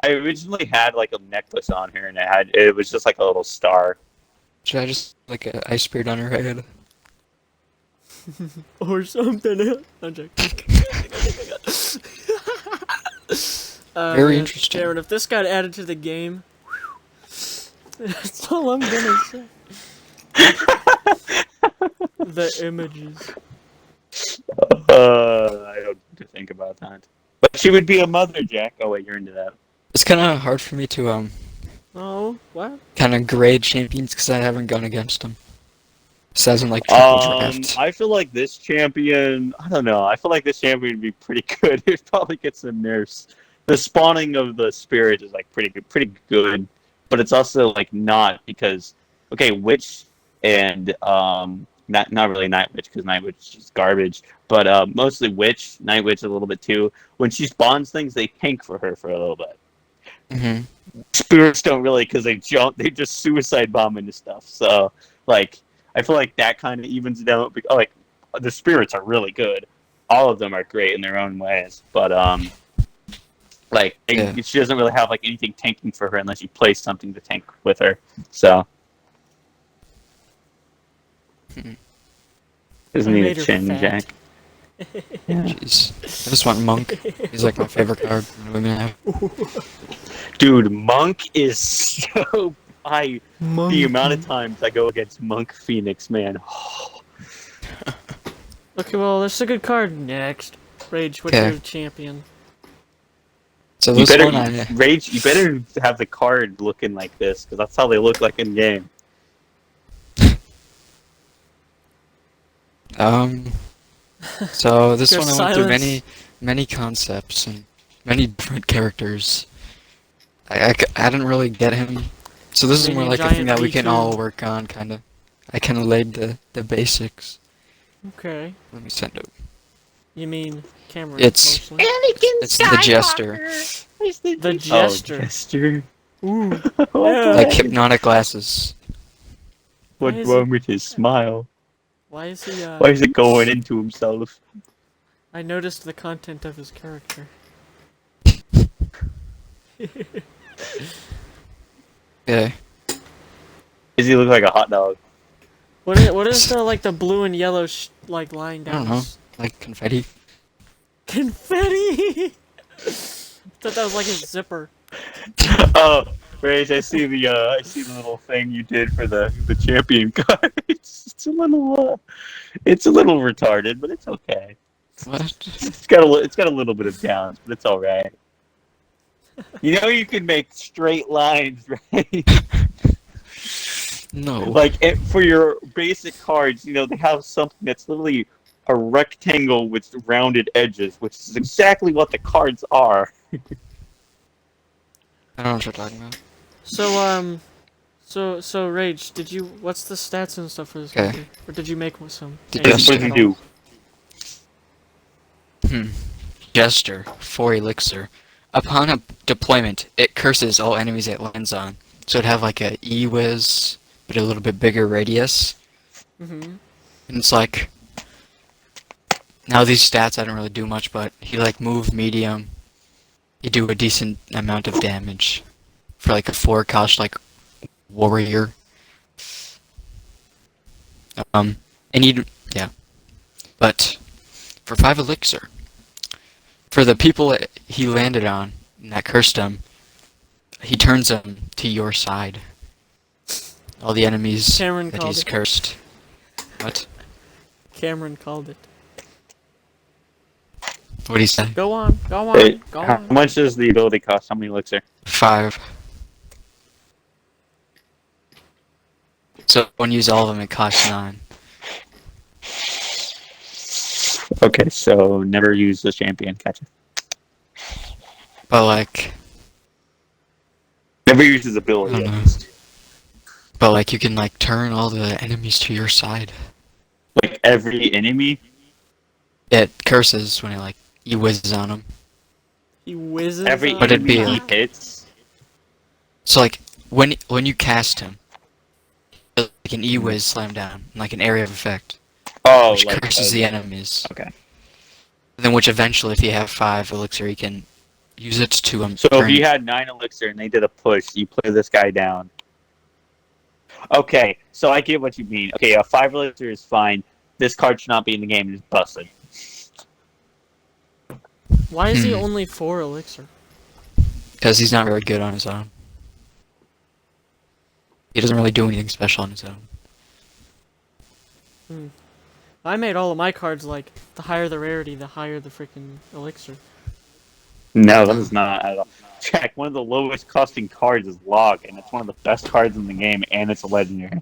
I originally had like a necklace on her, and it was just like a little star.
Should I just like an ice beard on her head?
Or something else. I'm joking.
Very
man,
interesting.
Cameron, if this got added to the game, that's all I'm gonna say. The images.
I don't need to think about that. But she would be a mother, Jack. Oh wait, you're into that.
It's kind of hard for me to
Oh, what?
kind of grade champions because I haven't gone against them. So as in like triple draft.
I feel like this champion. I don't know. I feel like this champion would be pretty good. It probably gets some nerfs. The spawning of the spirit is like pretty good, but it's also like not because witch and not really night witch because night witch is garbage, but mostly witch, night witch a little bit too. When she spawns things, they tank for her for a little bit.
Mm-hmm.
Spirits don't really because they just suicide bomb into stuff. So like I feel like that kind of evens it out. Like the spirits are really good. All of them are great in their own ways, but she doesn't really have like anything tanking for her unless you place something to tank with her. So doesn't
I
need
made
a
her
chin,
fat.
Jack.
Jeez. I just want Monk. He's like my favorite card in women have.
Dude, Monk is so the amount of times I go against Monk Phoenix, man.
Okay, well, that's a good card. Next. Rage, what's
Okay.
your champion?
So
You
this one,
Rage. You better have the card looking like this because that's how they look like in game.
So this
Your
one I went through
silence.
many concepts and many different characters. I didn't really get him. So this is
Maybe
more like a
giant
thing that we can
V2.
all work on, kind of. I kind of laid the basics.
Okay.
Let me send it.
You mean Cameron,
It's-
mostly.
It's the Jester.
The
Oh,
Jester.
Jester.
Ooh.
What
Like hypnotic glasses.
What's
Why is
wrong
he-
with his smile?
Why is he,
Why is it going into himself?
I noticed the content of his character.
Yeah.
Does he look like a hot dog?
What is the, like, the blue and yellow, like, lying
I
down?
don't know. Like confetti.
Confetti! Thought that was like his zipper.
Oh, Rage! I see the little thing you did for the champion card. It's a little retarded, but it's okay.
What?
It's got a little bit of downs, but it's all right. You know you can make straight lines, right?
No.
Like for your basic cards, they have something that's literally a rectangle with rounded edges, which is exactly what the cards are.
I don't know what you're talking about.
So Rage, what's the stats and stuff for this
Okay.
character? Or did you make some?
The
And you
What
Jester.
does he
said
do?
Jester, 4 elixir. Upon a deployment, it curses all enemies it lands on. So it'd have like a E-Wiz, but a little bit bigger radius.
all- Mhm.
And it's like... Now these stats I don't really do much, but he like move medium. You do a decent amount of damage. For like a 4-cost like warrior. And yeah. But for 5 elixir, for the people that he landed on and that cursed him, he turns them to your side. All the enemies
Cameron
that
called
he's
it.
cursed. What?
Cameron called it.
What'd he say?
Go on, go on,
Wait,
go
how
on.
much does the ability cost? How many elixir?
5. So when you use all of them, it costs 9.
Okay, so never use the champion. Gotcha.
But like,
Never use his ability.
I
At
don't know.
least.
but like you can like turn all the enemies to your side.
Like every enemy.
It curses when it like you whizzes on them.
He whizzes.
Every
on
But it'd be
enemy he
like-
hits.
So like when you cast him, like an E-Wiz slam down, like an area of effect,
Oh,
which
like
curses the enemies.
Okay.
Then which eventually, if you have 5 elixir, you can use it to
So if
bring-
you had 9 elixir and they did a push, you play this guy down. Okay, so I get what you mean. Okay, a 5 elixir is fine. This card should not be in the game. It's busted.
Why is he
Hmm.
only 4 elixir?
because he's not very good on his own. He doesn't really do anything special on his own.
I made all of my cards like the higher the rarity, the higher the freaking elixir.
No, that is not at all. Check, one of the lowest costing cards is Log, and it's one of the best cards in the game, and it's a legendary.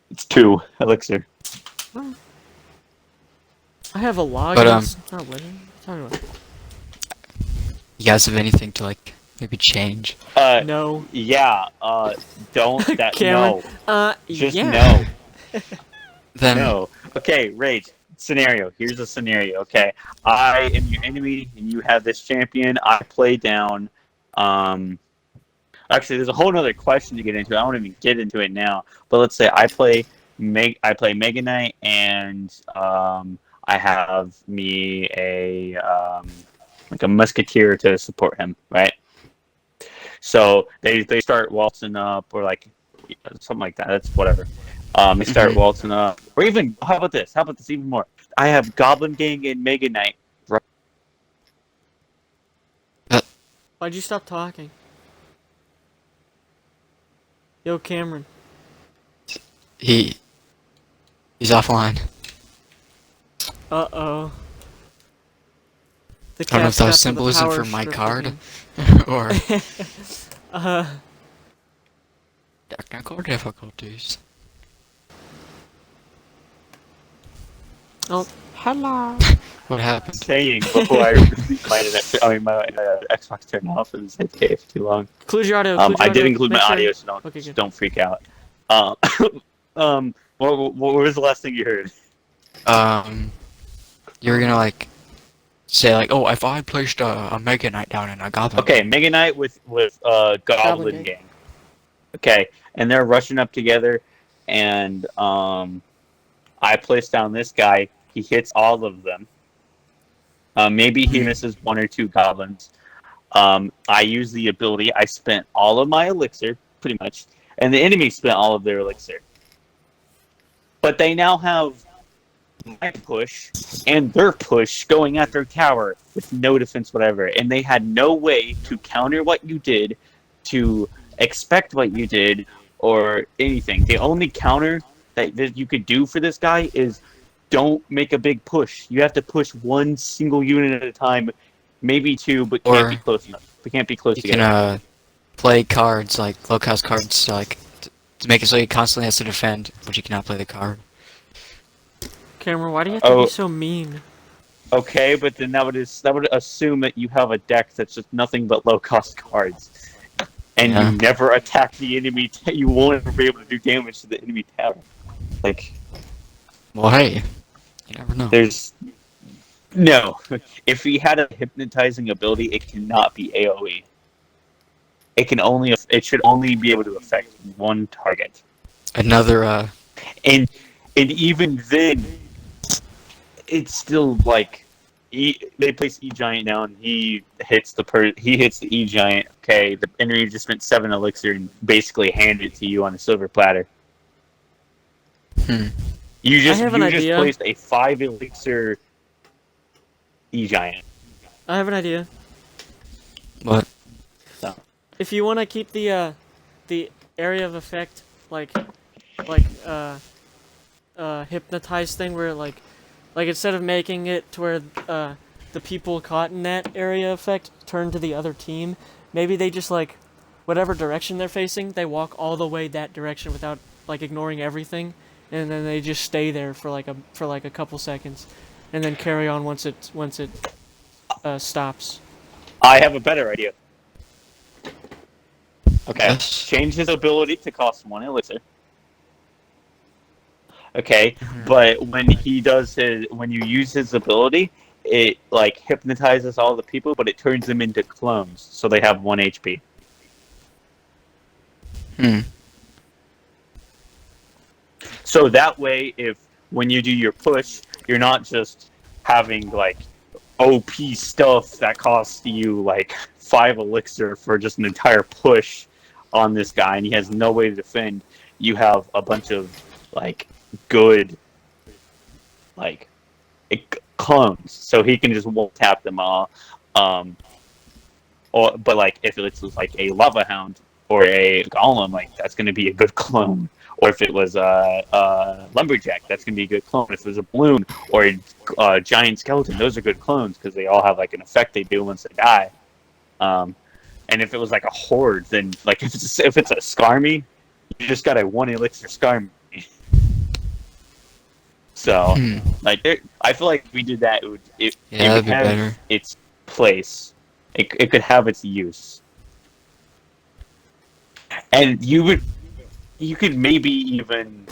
It's 2 elixir.
I have a log.
But,
and it's not legend. What are you talking
You guys have anything to like maybe change?
about? No.
Yeah, don't that,
Cameron,
no. Just
yeah.
no.
Then
No. Okay, Rage. Scenario. Here's a scenario. Okay, I am your enemy, and you have this champion. I play down. Actually, there's a whole other question to get into. I won't even get into it now. But let's say I play Mega Knight, and I have me a like a musketeer to support him, right? So they start waltzing up, or like something like that. That's whatever. They start waltzing up, or even how about this? How about this even more? I have Goblin Gang and Mega Knight.
Why'd you stop talking? Yo, Cameron.
he's offline.
Uh-oh. The
I don't know if
cat's
that
got
was
to the
symbolism
power
for my
strip
card
again.
or technical difficulties.
Oh, hello.
What happened?
Saying before my Xbox turned off and said okay for too long.
Include your audio.
I did include my audio, so
Okay, good.
don't freak out. What was the last thing you heard?
You were gonna like say like, oh, if I placed a Mega Knight down in a Goblin.
Okay, Mega Knight with Goblin
Gang.
Gang. Okay, and they're rushing up together, and I place down this guy. He hits all of them. Maybe he misses 1 or 2 goblins. I use the ability. I spent all of my elixir, pretty much, and the enemy spent all of their elixir. But they now have my push and their push going after tower with no defense whatever, and they had no way to counter what you did, to expect what you did, or anything. The only counter that you could do for this guy is don't make a big push. You have to push 1 single unit at a time, maybe 2, but can't
Or
be close enough. We can't be close
You
together.
can play cards like low cost cards like to make it so he constantly has to defend, but you cannot play the card.
Cameron, why do you have to
Oh.
be so mean?
Okay, but then that would assume that you have a deck that's just nothing but low cost cards, and
Yeah.
you never attack the enemy. You won't ever be able to do damage to the enemy tower. Like
Well, hey, you never know.
there's no. If he had a hypnotizing ability, it cannot be AOE. It should only be able to affect 1 target,
Another
and even then, it's still like they place E Giant down. He hits the E Giant. Okay, the enemy just spent 7 elixir and basically handed it to you on a silver platter. You just
have an idea.
placed a 5 elixir E Giant.
I have an idea.
what?
If you want to keep the area of effect like hypnotized thing where like instead of making it to where the people caught in that area effect turn to the other team, maybe they just like whatever direction they're facing, they walk all the way that direction without like ignoring everything, and then they just stay there for like a couple seconds, and then carry on once it stops.
I have a better idea. Okay,
Yes.
change his ability to cost 1 elixir. Okay, but when you use his ability, it like hypnotizes all the people, but it turns them into clones, so they have 1 HP.
Hmm.
So that way, if when you do your push, you're not just having like OP stuff that costs you like 5 elixir for just an entire push on this guy, and he has no way to defend. You have a bunch of like good like clones, so he can just one tap them all. But like if it's like a lava hound or a golem, like that's going to be a good clone. Or if it was a lumberjack, that's going to be a good clone. If it was a balloon or a giant skeleton, those are good clones because they all have like an effect they do once they die. And if it was like a horde, then like if it's a Skarmy, you just got a 1 elixir Skarmy. So like I feel like if we did that, it
that'd
would
be
have
better.
its place. It could have its use, and you could maybe even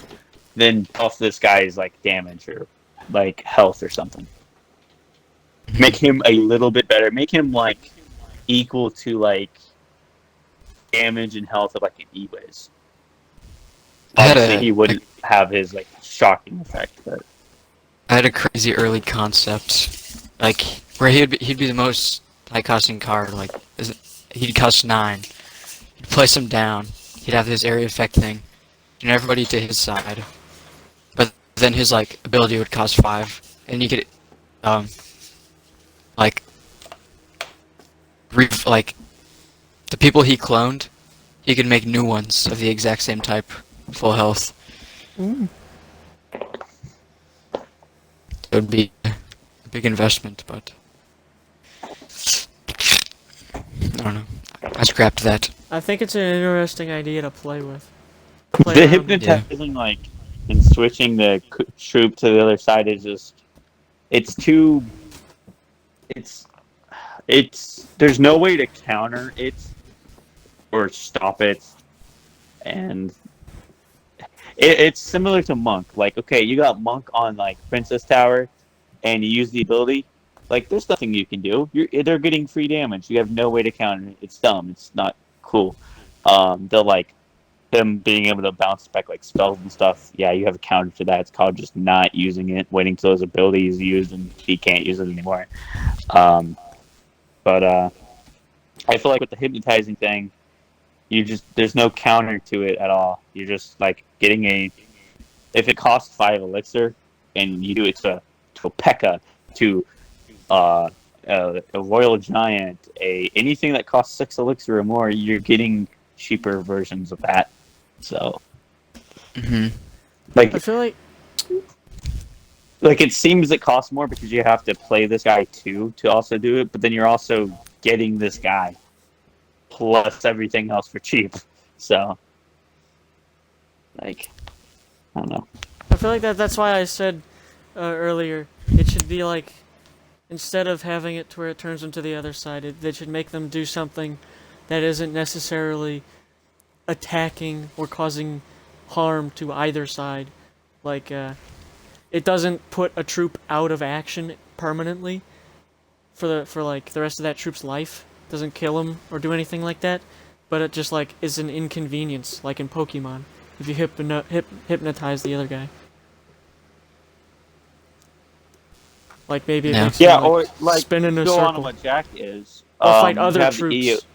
then buff this guy's like damage or like health or something. Make him a little bit better. Make him like equal to like damage and health of like an E-Wiz. Obviously, he wouldn't have his like shocking effect, but
I had a crazy early concept, like where he'd be the most high costing card. Like he'd cost 9. You'd place him down. He'd have his area effect thing, and everybody to his side. But then his like ability would cost 5, and you could like like the people he cloned, he could make new ones of the exact same type, full health.
Mm.
It would be a big investment, but I don't know. I scrapped that.
I think it's an interesting idea to play with.
the hypnotizing like and switching the troop to the other side is just it's there's no way to counter it or stop it, and it's similar to Monk. Like, okay, you got Monk on like Princess Tower, and you use the ability. Like, there's nothing you can do. They're getting free damage. You have no way to counter it. It's dumb. It's not cool. They'll like them being able to bounce back like spells and stuff. Yeah, you have a counter to that. It's called just not using it, waiting till his ability is used, and he can't use it anymore. But I feel like with the hypnotizing thing, there's no counter to it at all. You're just like getting if it costs 5 elixir and you do it to a P.E.K.K.A, to a Royal Giant, anything that costs 6 elixir or more, you're getting cheaper versions of that. So, like
I feel
like it seems it costs more because you have to play this guy too to also do it, but then you're also getting this guy plus everything else for cheap. So, like, I don't know.
I feel like that's why I said earlier it should be like, instead of having it to where it turns them to the other side, they should make them do something that isn't necessarily attacking or causing harm to either side. Like, it doesn't put a troop out of action permanently for like the rest of that troop's life. Doesn't kill him or do anything like that, but it just like is an inconvenience, like in Pokemon, if you hypnotize the other guy. Like maybe it makes him,
or like
spin in a
go
circle.
on what Jack is.
Or fight other troops.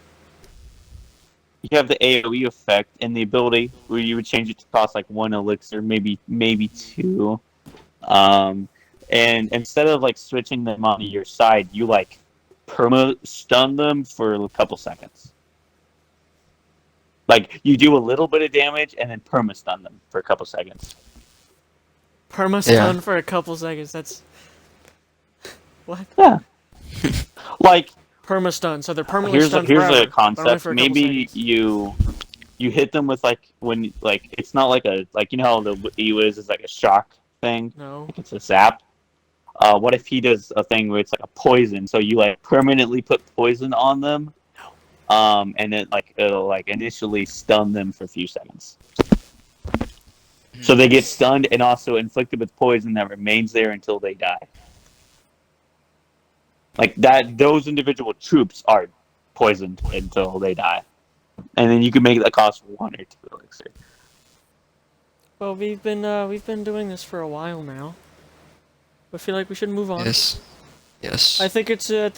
You have the AoE effect and the ability where you would change it to cost like 1 elixir, maybe 2. And instead of like switching them onto your side, you like perma stun them for a couple seconds. Like you do a little bit of damage and then perma stun them for a couple seconds.
Perma-stun for a couple seconds, that's... What?
Yeah. Like...
Perma-stun, so they're permanently stunned
Here's
forever,
a concept.
for a
Maybe
seconds.
you hit them with like, when, like, it's not like you know how the E-Wiz is like a shock thing?
No.
Like it's a zap. What if he does a thing where it's like a poison, so you like permanently put poison on them? No. And then like it'll like initially stun them for a few seconds. So they get stunned and also inflicted with poison that remains there until they die. Like that, those individual troops are poisoned until they die, and then you can make that cost 1 or 2 elixir.
Well, we've been doing this for a while now. I feel like we should move on.
Yes. Yes.
I think it's a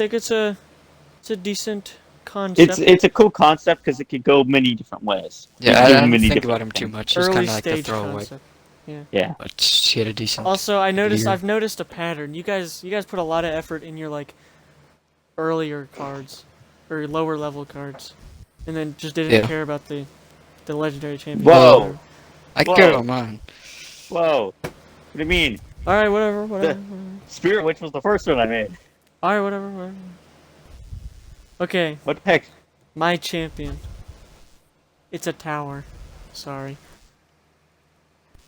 decent concept.
It's a cool concept because it could go many different ways.
Yeah,
You can
I
do
don't
many
think
different
about him too
things.
much. It's
Early
kind of like the
stage
throwaway.
concept. Yeah.
Yeah.
But she had a decent.
Also, I've
year.
noticed a pattern. You guys put a lot of effort in your like earlier cards or lower level cards, and then just didn't care about the legendary champion.
Whoa.
I
Whoa.
care about mine.
Whoa. What do you mean?
All right, whatever.
Spirit Witch was the first one I made.
All right, whatever. Okay,
What the heck?
my champion. It's a tower. Sorry.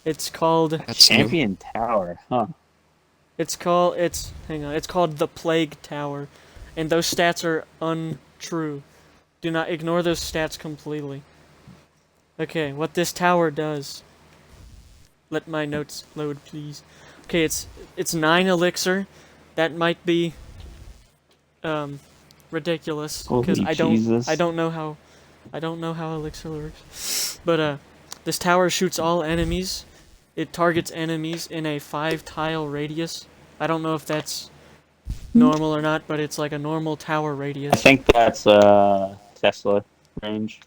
It's called.
That's new.
Champion Tower, huh?
Hang on. It's called the Plague Tower, and those stats are untrue. Do not ignore those stats completely. Okay, what this tower does. Let my notes load, please. Okay, it's 9 elixir. That might be ridiculous because
Holy
I
Jesus.
don't know how elixir works. But this tower shoots all enemies. It targets enemies in a 5-tile radius. I don't know if that's normal or not, but it's like a normal tower
I
radius.
think that's Tesla range.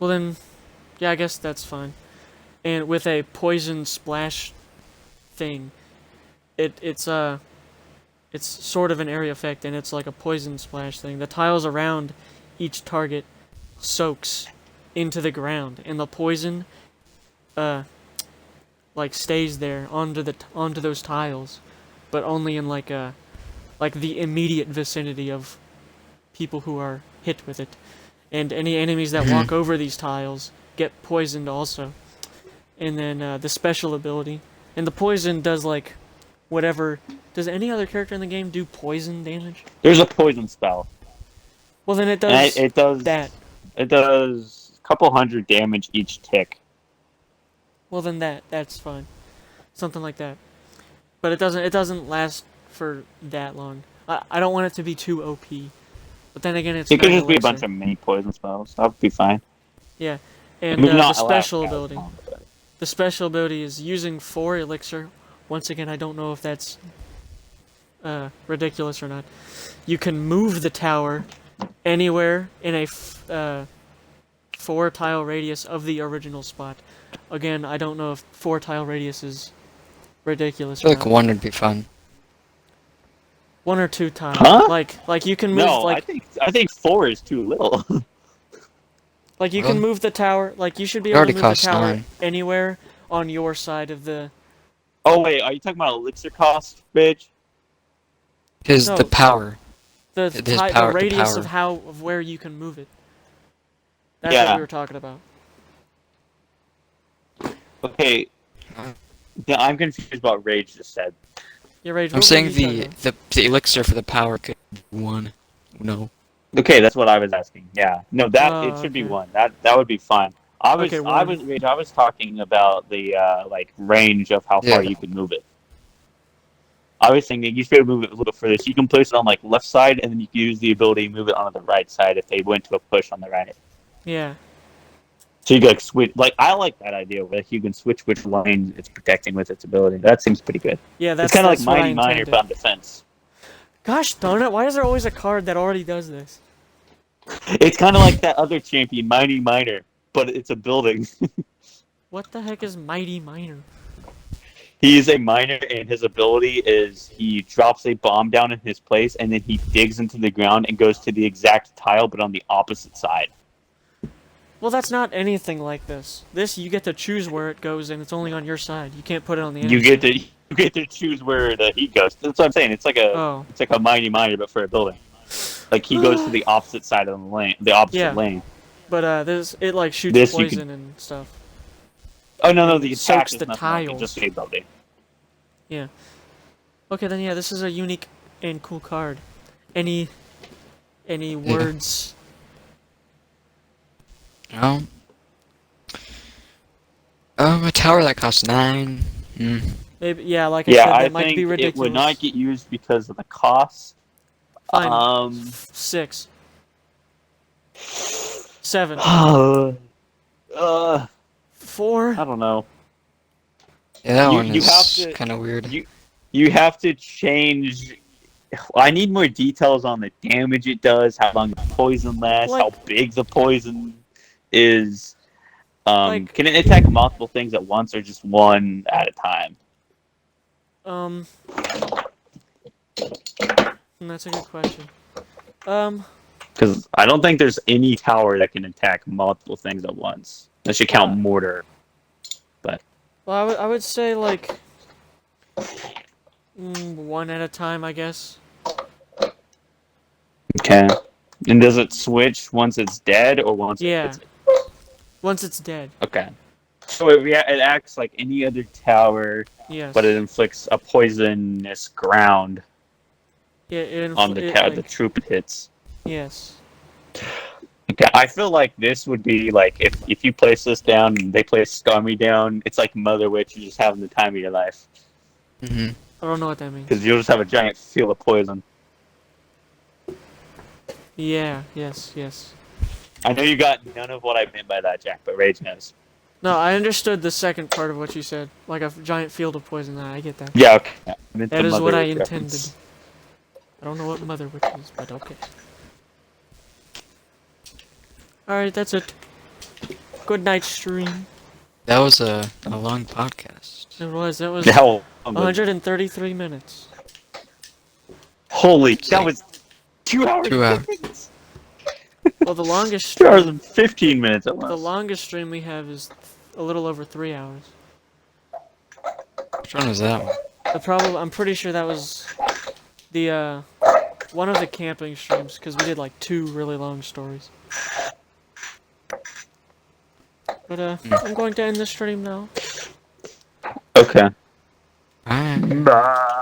Well then, yeah, I guess that's fine. And with a poison splash thing, it's sort of an area effect, and it's like a poison splash thing. The tiles around each target soaks into the ground, and the poison like stays there onto those tiles, but only in like the immediate vicinity of people who are hit with it. And any enemies that walk over these tiles get poisoned also. And then the special ability, and the poison does like whatever. Does any other character in the game do poison damage?
There's a poison spell.
Well, then it does.
And it does
that.
It does a couple hundred damage each tick.
Well, then that's fine. Something like that. But it doesn't last for that long. I don't want it to be too OP. But then again, it's
It could
9
just be a
elixir.
bunch of mini poison spells. That would be fine.
Yeah.
I
And
mean,
the
not
special
allowed,
ability.
but-
The special ability is using 4 elixir. Once again, I don't know if that's ridiculous or not. You can move the tower anywhere in a 4-tile radius of the original spot. Again, I don't know if 4-tile radius is ridiculous
I feel
or
like
not.
1 would be fun.
1 or 2 tiles.
Huh?
Like you can move
No,
like
I think 4 is too little.
like you
Really?
can move the tower. Like you should be
It
able to
already
move the
costs
tower
9.
anywhere on your side of the.
Oh wait, are you talking about elixir cost, bitch?
His
No.
the power.
The,
His
the
power- the
radius
power.
of where you can move it. That's
Yeah.
what we were talking about.
Okay. Yeah, I'm confused about Rage just said.
Yeah, Rage,
I'm
what
saying
were you talking about?
the elixir for the power could be 1. No.
Okay, that's what I was asking. Yeah. No, that it should be
okay.
1. That would be fine. I was
Okay,
I
1.
was talking about the like range of how far
Yeah.
you could move it. I was thinking you should be able to move it a little further. So you can place it on like left side, and then you can use the ability to move it onto the right side if they went to a push on the right.
Yeah.
So you can like switch. Like I like that idea where you can switch which lane it's protecting with its ability. That seems pretty good.
Yeah, that's
It's kind of like
that's what I
Mighty Miner
intended.
but on defense.
Gosh darn it, why is there always a card that already does this?
It's kind of like that other champion, Mighty Miner, but it's a building.
What the heck is Mighty Miner?
He is a miner, and his ability is he drops a bomb down in his place, and then he digs into the ground and goes to the exact tile, but on the opposite side.
Well, that's not anything like this. This, you get to choose where it goes, and it's only on your side. You can't put it on the enemy
You get
side.
to choose where the heat goes. That's what I'm saying. It's like
Oh.
a Mighty Miner, but for a building. Like he goes to the opposite side of the lane, the opposite
Yeah.
lane.
But it like shoots
This you
poison and stuff.
Oh no, the attack
Soaks
is
the
nothing like it,
tiles.
just the ability.
Yeah. Okay, then yeah, this is a unique and cool card. Any words?
No. A tower that costs 9.
Maybe, yeah, like I
Yeah,
said,
I
that might
think
be
it
ridiculous.
would not get used because of the cost.
Fine. 6. 7.
I
4.
don't know.
Yeah, that one
You have
is
to
kind of weird.
you have to change. I need more details on the damage it does, how long the poison lasts,
Like-
how big the poison is.
Like-
Can it attack multiple things at once or just one at a time?
That's a good question.
Because I don't think there's any tower that can attack multiple things at once. That should count mortar.
Well, I would say, like, 1 at a time, I guess.
Okay. And does it switch once it's dead or once
Yeah.
it's...
Once it's dead.
Okay. So it acts like any other tower,
Yes.
but it inflicts a poisonous ground
Yeah,
on the troop it hits.
Yes.
Okay, I feel like this would be like if you place this down and they place Scummy down, it's like Mother Witch, you're just having the time of your life.
Mm-hmm.
I don't know what that means.
Because you'll just have a giant field of poison.
Yeah, yes.
I know you got none of what I meant by that, Jack, but Rage knows.
No, I understood the second part of what you said. Like a giant field of poison. I get that.
Yeah, okay. I meant
That
the
is
Mother
what I
Witch
intended.
reference.
I don't know what Mother Witch is, but okay. Alright, that's it. Good night, stream.
That was a long podcast.
It was. That was
Hell,
133 minutes.
holy, that was 2 hours
2 hours.
and 10 minutes.
Well, the longest
2 hours
stream,
and 15 minutes at
the
once.
longest stream we have is a little over 3 hours.
Which one was that one?
I'm pretty sure that was the one of the camping streams because we did like 2 really long stories. But I'm going to end the stream now.
Okay.
Alright.
Bye.